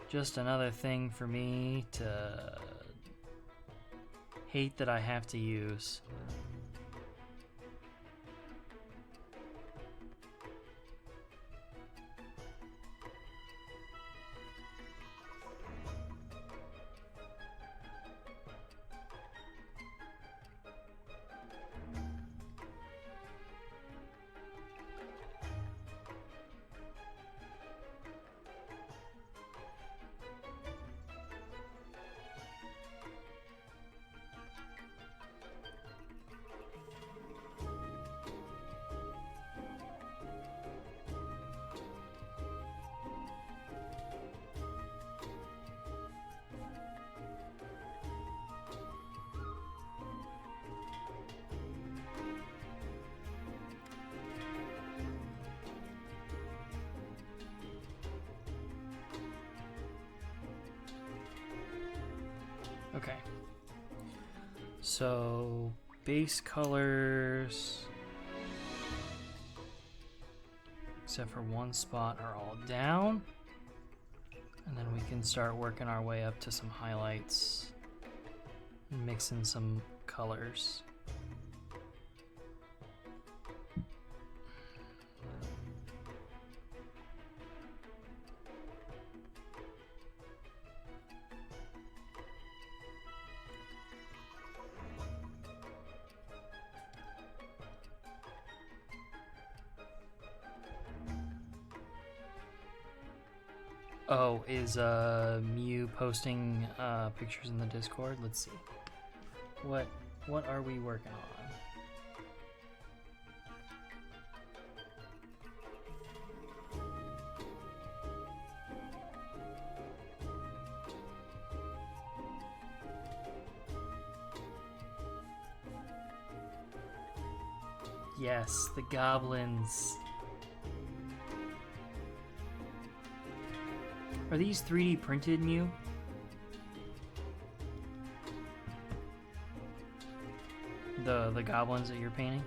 Just another thing for me to hate that I have to use. Okay. So, base colors, except for one spot, are all down. And then we can start working our way up to some highlights and mix in some colors. Oh, is Mew posting pictures in the Discord? Let's see. What are we working on? Yes, the goblins. Are these 3D printed, Mew? The goblins that you're painting?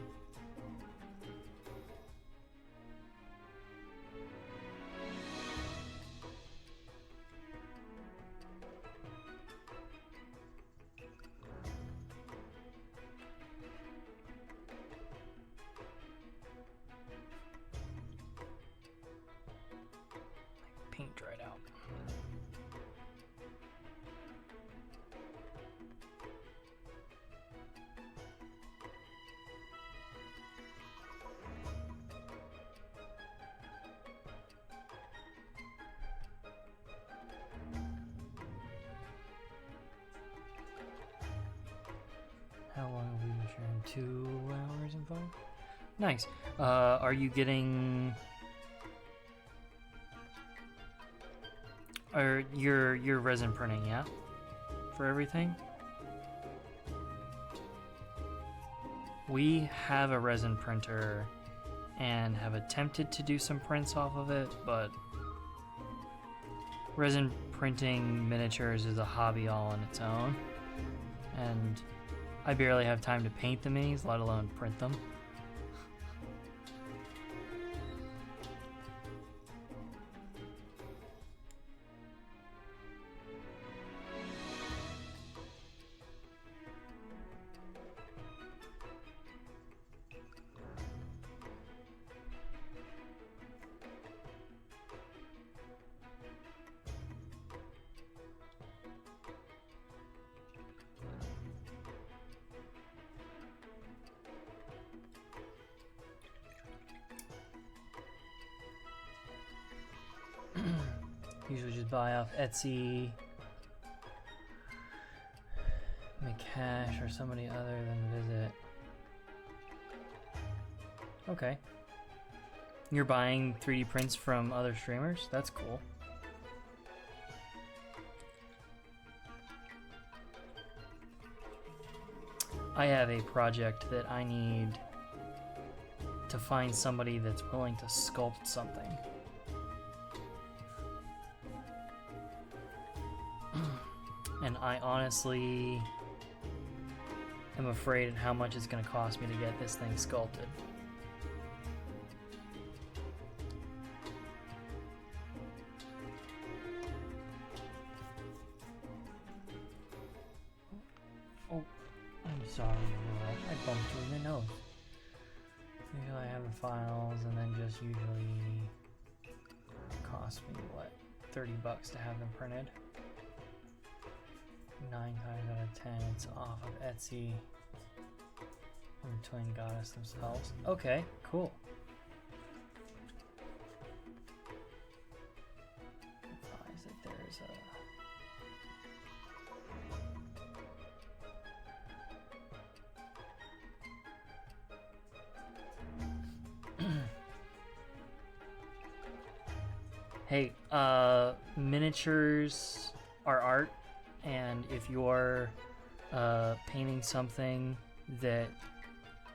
Paint dried out. How long have we been sharing? 2 hours and 5? Nice. Are you getting... Or you're resin printing, yeah? For everything? We have a resin printer and have attempted to do some prints off of it, but resin printing miniatures is a hobby all on its own, and I barely have time to paint the minis, let alone print them. Usually just buy off Etsy, make cash, or somebody other than visit. Okay. You're buying 3D prints from other streamers? That's cool. I have a project that I need to find somebody that's willing to sculpt something. And I honestly am afraid at how much it's going to cost me to get this thing sculpted. Oh, I'm sorry, I bumped through the nose. Usually I have the files, and then just usually cost me, what, $30 to have them printed? 9 times out of 10, it's off of Etsy from Twin Goddess themselves. Okay, cool. Advise that there's a... Hey, miniatures are art. And if you're painting something that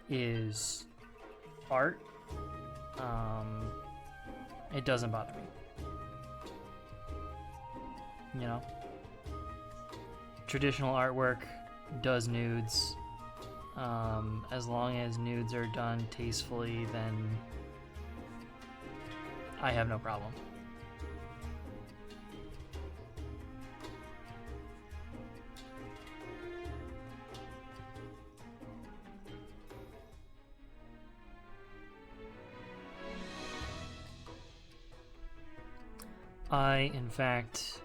is art, it doesn't bother me. You know? traditional artwork does nudes. As long as nudes are done tastefully, then I have no problem. I, in fact,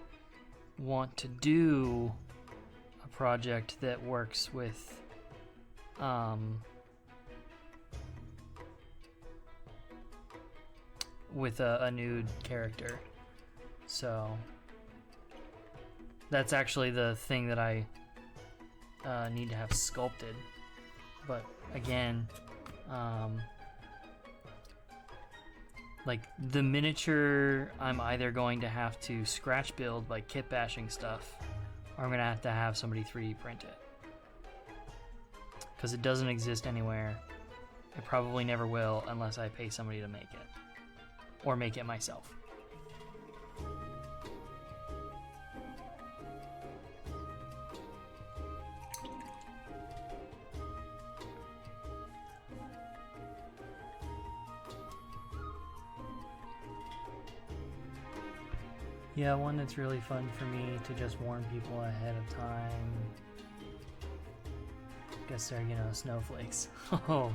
want to do a project that works with a nude character. So that's actually the thing that I need to have sculpted. But again, like the miniature, I'm either going to have to scratch build, like kit bashing stuff, or I'm gonna have somebody 3D print it. Because it doesn't exist anywhere. It probably never will unless I pay somebody to make it. Or make it myself. Yeah, one that's really fun for me to just warn people ahead of time. Guess they're, you know, snowflakes. Oh,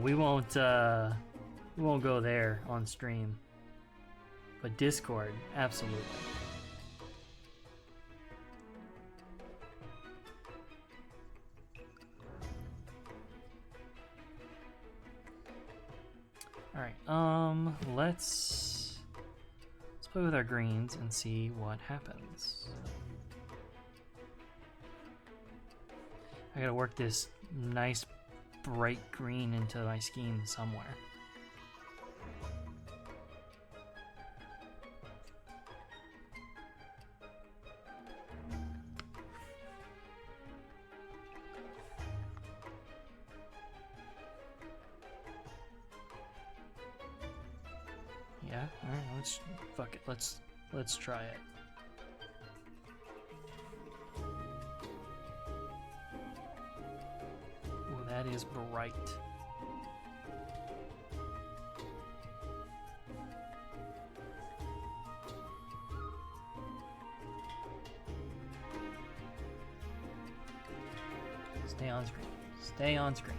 we won't go there on stream, but Discord, absolutely. All right, let's play with our greens and see what happens. I gotta work this nice bright green into my scheme somewhere. Yeah, alright, fuck it, let's try it. Oh, that is bright. Stay on screen. Stay on screen.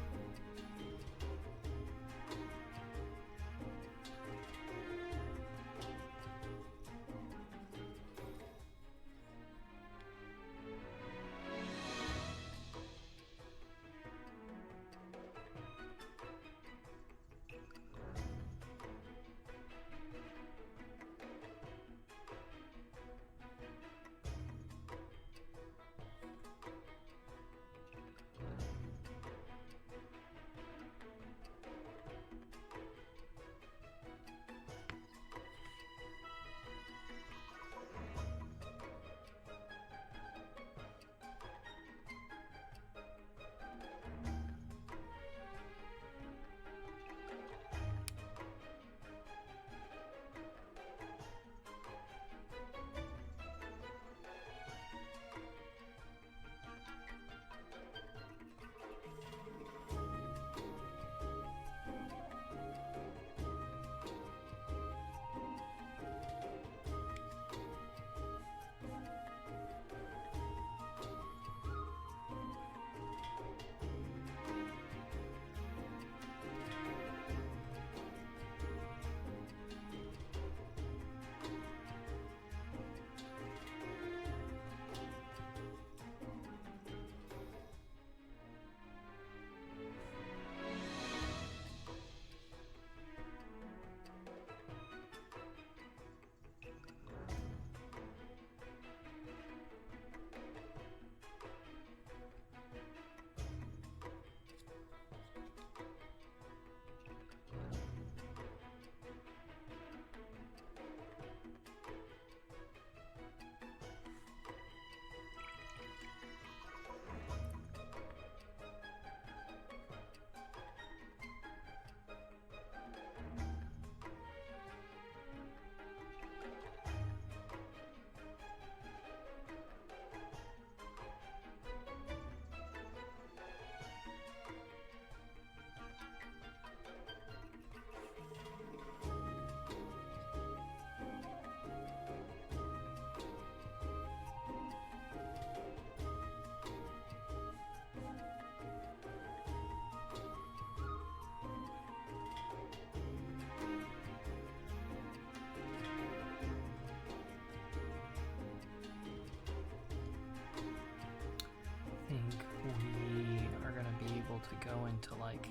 go into like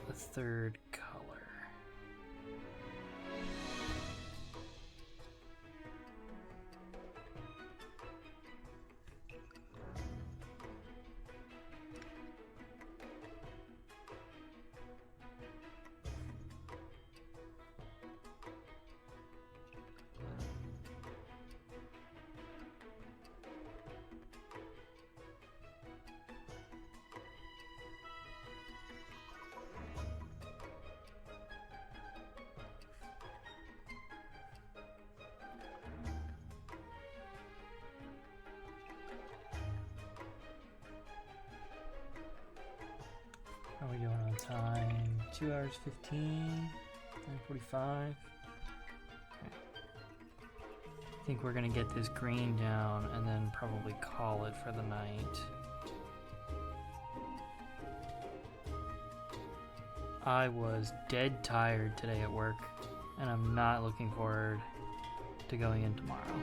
the third color. How are we doing on time? 2 hours 15, 9:45. Okay. I think we're gonna get this green down and then probably call it for the night. I was dead tired today at work, and I'm not looking forward to going in tomorrow.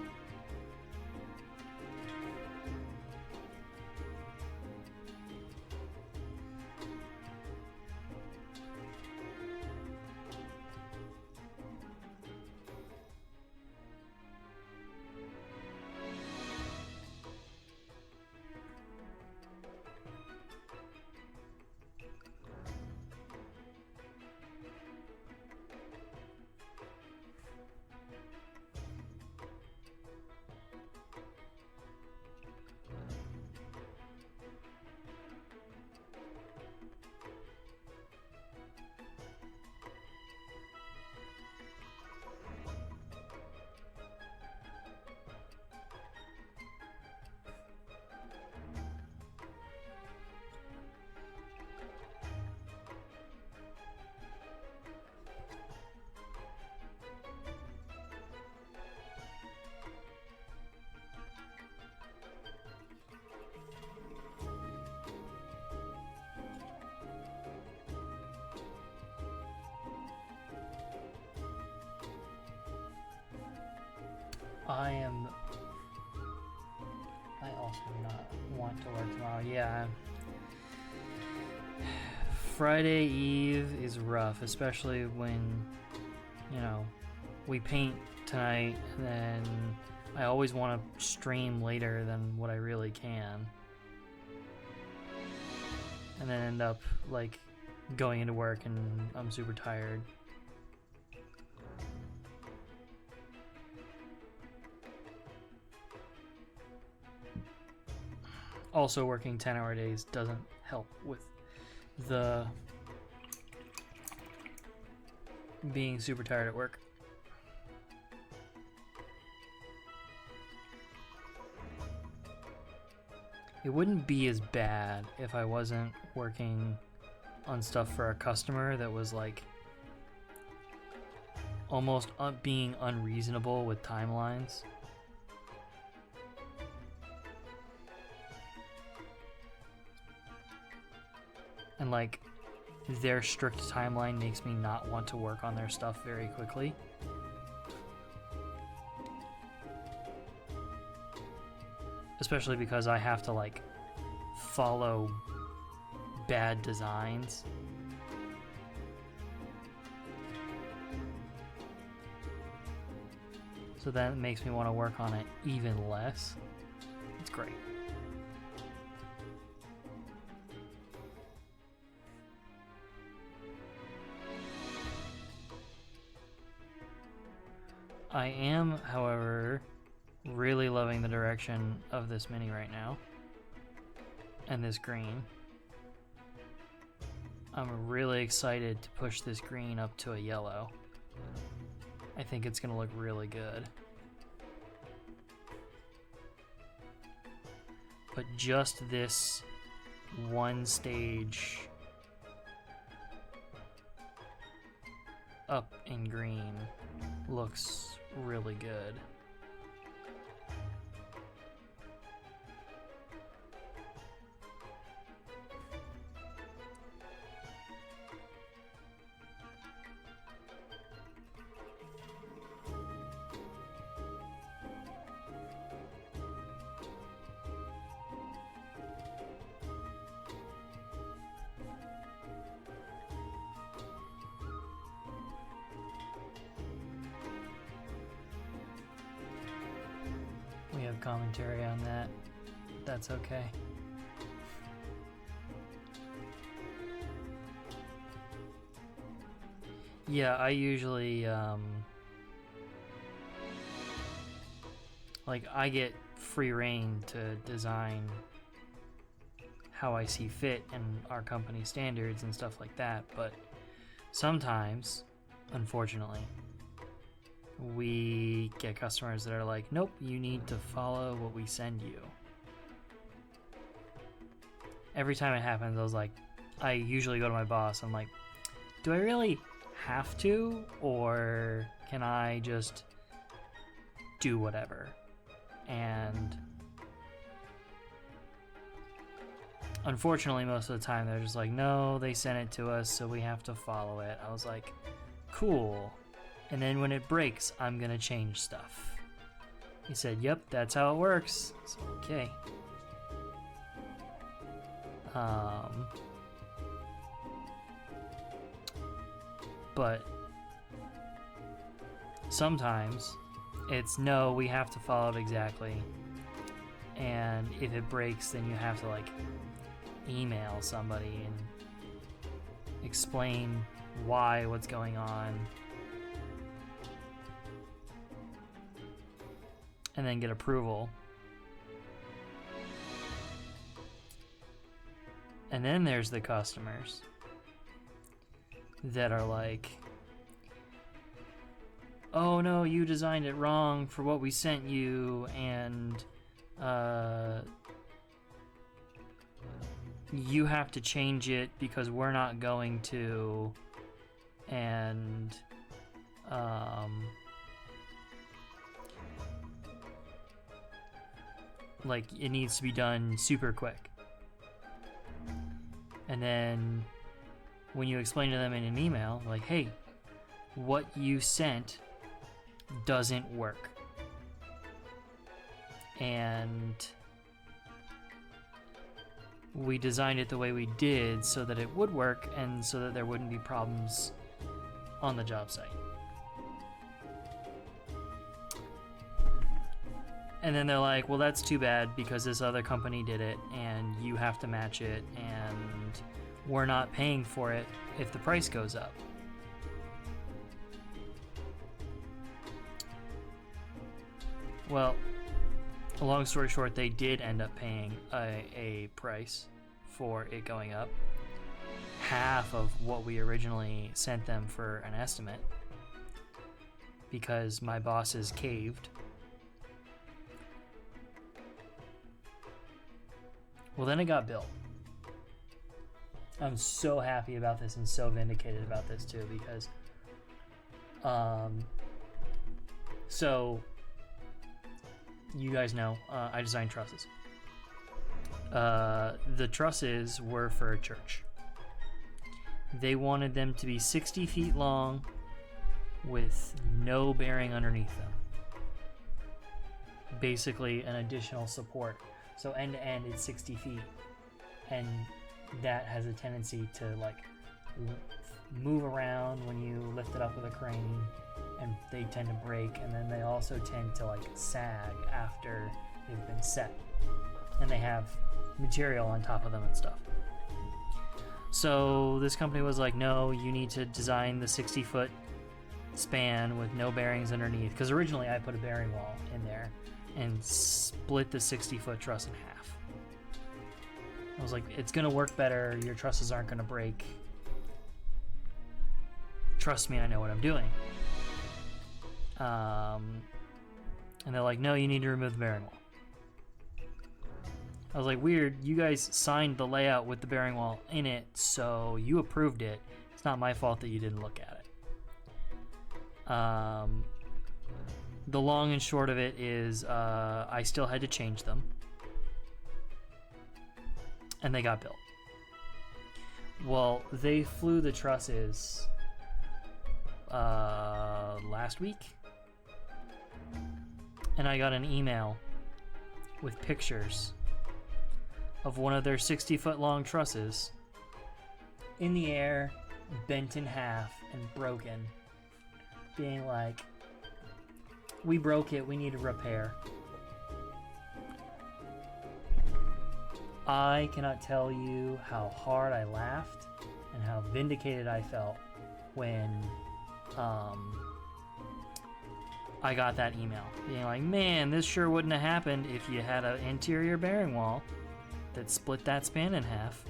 I also do not want to work tomorrow. Yeah. Friday Eve is rough, especially when, you know, we paint tonight, and then I always want to stream later than what I really can. And then end up, like, going into work and I'm super tired. Also, working 10-hour days doesn't help with the being super tired at work. It wouldn't be as bad if I wasn't working on stuff for a customer that was like almost being unreasonable with timelines. And like their strict timeline makes me not want to work on their stuff very quickly. Especially because I have to like follow bad designs. So that makes me want to work on it even less. It's great. I am, however, really loving the direction of this mini right now. And this green. I'm really excited to push this green up to a yellow. I think it's going to look really good. But just this one stage up in green looks really good. commentary on that. That's okay. Yeah, I usually, like, I get free reign to design how I see fit and our company standards and stuff like that, but sometimes, unfortunately, we get customers that are like, nope, you need to follow what we send you. Every time it happens, I usually go to my boss, I'm like, do I really have to, or can I just do whatever? And unfortunately, most of the time they're just like, no, they sent it to us, so we have to follow it. I was like, cool. And then when it breaks, I'm gonna change stuff. He said, yep, that's how it works. So, okay. But sometimes it's no, we have to follow it exactly. And if it breaks, then you have to like email somebody and explain why, what's going on, and then get approval. And then there's the customers that are like, oh no, you designed it wrong for what we sent you, and you have to change it because we're not going to, and like it needs to be done super quick. And then when you explain to them in an email, like, hey, what you sent doesn't work. And we designed it the way we did so that it would work and so that there wouldn't be problems on the job site. And then they're like, well, that's too bad because this other company did it and you have to match it and we're not paying for it if the price goes up. Well, long story short, they did end up paying a price for it going up. Half of what we originally sent them for an estimate because my bosses caved. Well, then it got built. I'm so happy about this and so vindicated about this too because so you guys know I designed trusses. The trusses were for a church. They wanted them to be 60 feet long with no bearing underneath them. Basically an additional support. So end to end it's 60 feet. And that has a tendency to like move around when you lift it up with a crane, and they tend to break, and then they also tend to like sag after they've been set, and they have material on top of them and stuff. So this company was like, no, you need to design the 60-foot span with no bearings underneath, because originally I put a bearing wall in there and split the 60-foot truss in half. I was like, it's gonna work better, your trusses aren't gonna break. Trust me, I know what I'm doing. And they're like, no, you need to remove the bearing wall. I was like, weird, you guys signed the layout with the bearing wall in it, so you approved it. It's not my fault that you didn't look at it. The long and short of it is I still had to change them. And they got built. Well, they flew the trusses last week. And I got an email with pictures of one of their 60-foot long trusses in the air, bent in half and broken, being like, we broke it, we need a repair. I cannot tell you how hard I laughed and how vindicated I felt when I got that email being like, man, this sure wouldn't have happened if you had an interior bearing wall that split that span in half.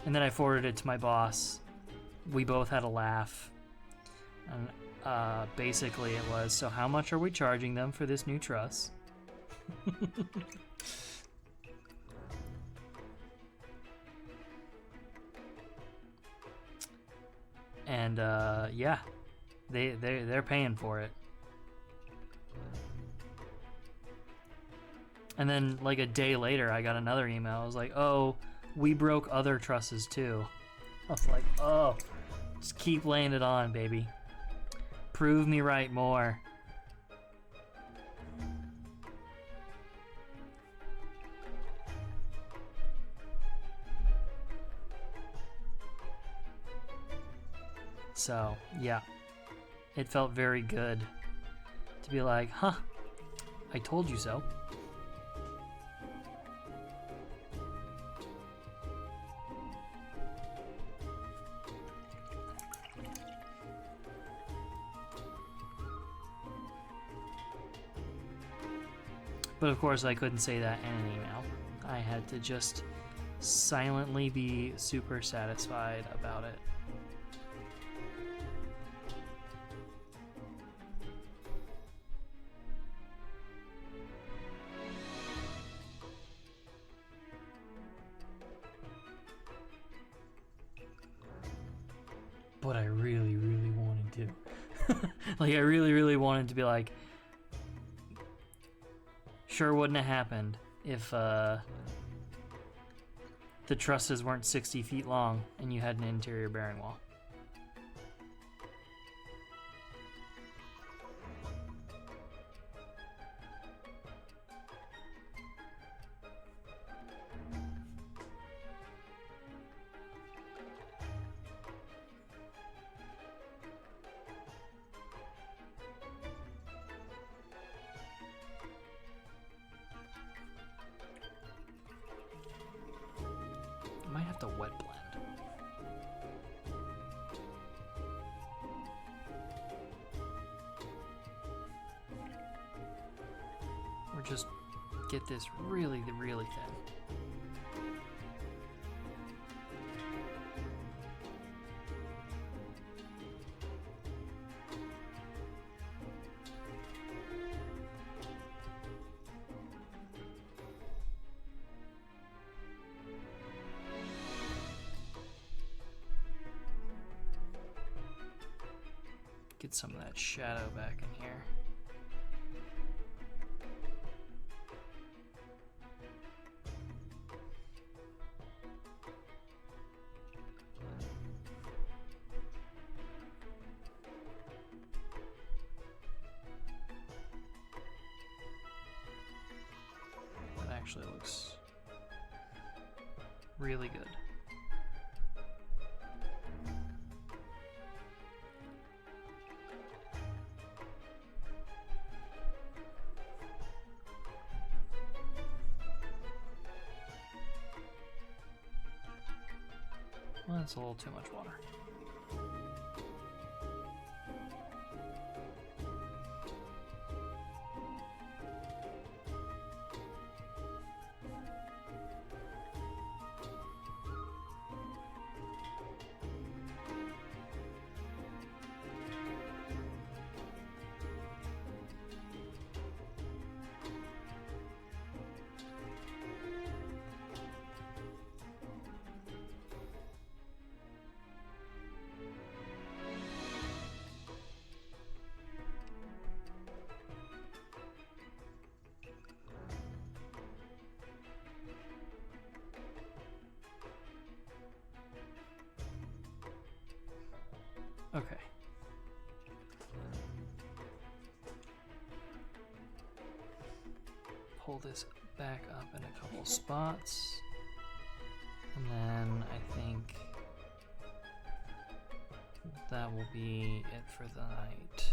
And then I forwarded it to my boss. We both had a laugh. And basically it was, so how much are we charging them for this new truss? And yeah, they're paying for it. And then like a day later, I got another email. I was like, oh, we broke other trusses too. I was like, oh, just keep laying it on, baby. Prove me right more. So, yeah, it felt very good to be like, huh, I told you so. But of course, I couldn't say that in an email. I had to just silently be super satisfied about it. But I really, really wanted to. Like, I really, really wanted to be like, sure wouldn't have happened if the trusses weren't 60 feet long and you had an interior bearing wall. I might have to wet blend. Or just get this really, really thin. Get some of that shadow back in here. That actually looks really good. Well, that's a little too much water. Okay. Pull this back up in a couple spots. And then I think that will be it for the night.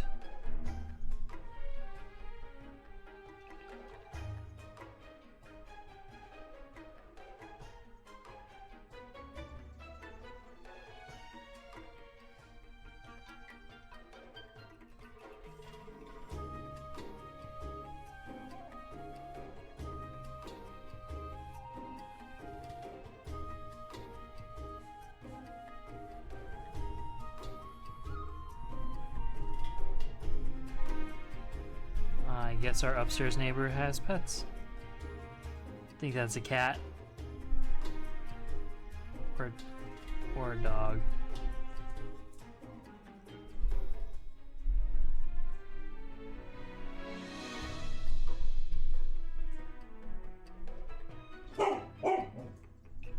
guess our upstairs neighbor has pets. I think that's a cat. Or a dog.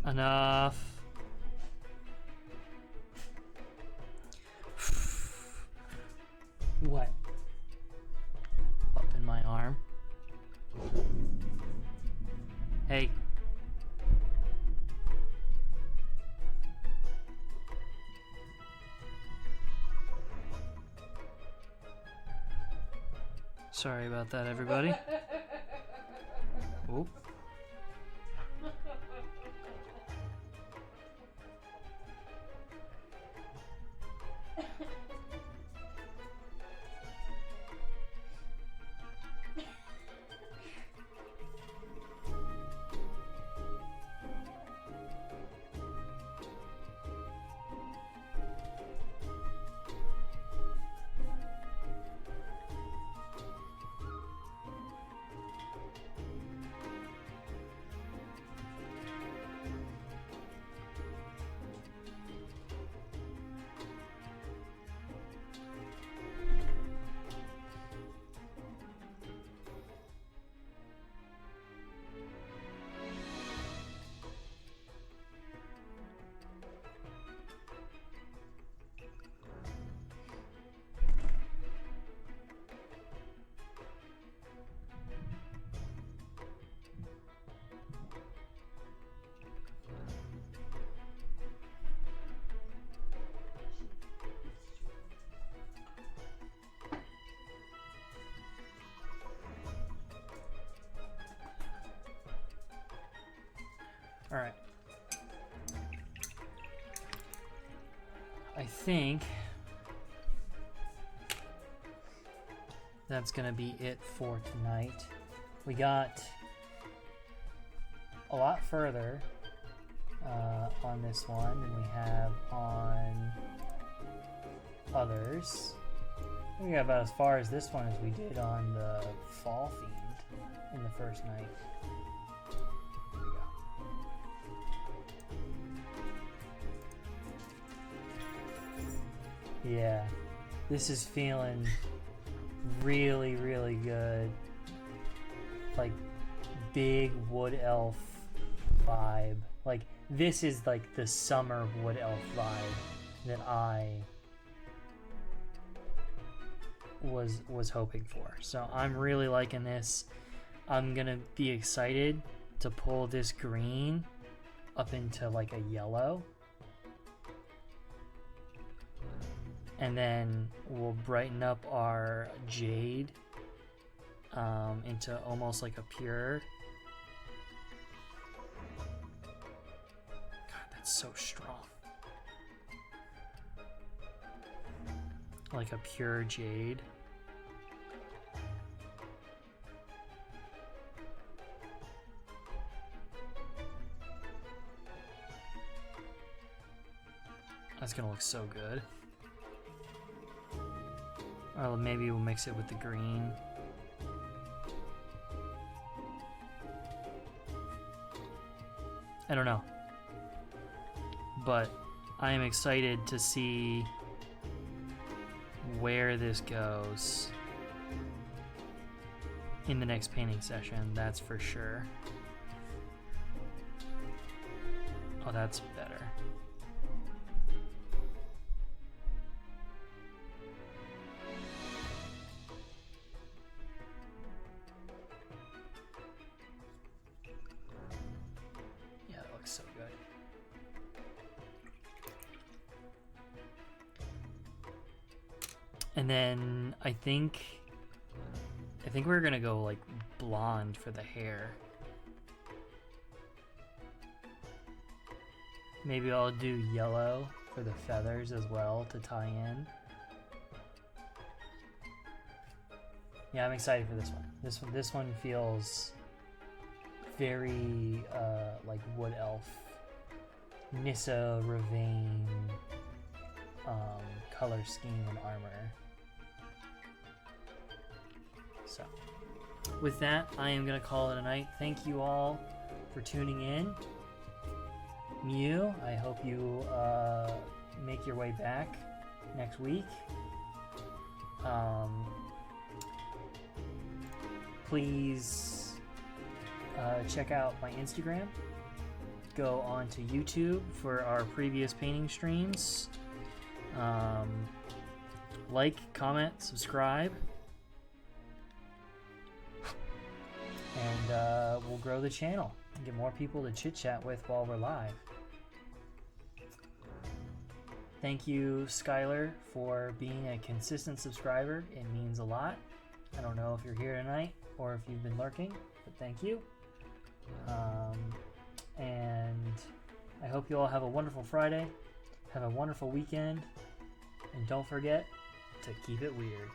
Enough. What? Up in my arm. Hey. Sorry about that, everybody. Oop. All right. I think that's gonna be it for tonight. We got a lot further on this one than we have on others. We got about as far as this one as we did on the Fall Fiend in the first night. Yeah, this is feeling really, really good. Like, big wood elf vibe. Like, this is like the summer wood elf vibe that I was hoping for. So I'm really liking this. I'm gonna be excited to pull this green up into like a yellow. And then we'll brighten up our jade into almost like a pure. God, that's so strong. Like a pure jade. That's gonna look so good. Or maybe we'll mix it with the green. I don't know. But I am excited to see where this goes in the next painting session, that's for sure. Oh, that's better. So good. And then I think we're gonna go like blonde for the hair. Maybe I'll do yellow for the feathers as well to tie in. Yeah, I'm excited for this one. This one feels very like wood elf, Nissa Ravane color scheme and armor. So with that, I am going to call it a night. Thank you all for tuning in. Mew, I hope you make your way back next week. Please check out my Instagram. Go on to YouTube for our previous painting streams. Like, comment, subscribe. And we'll grow the channel and get more people to chit chat with while we're live. Thank you, Skylar, for being a consistent subscriber. It means a lot. I don't know if you're here tonight or if you've been lurking, but thank you. And I hope you all have a wonderful Friday. Have a wonderful weekend. And don't forget to keep it weird.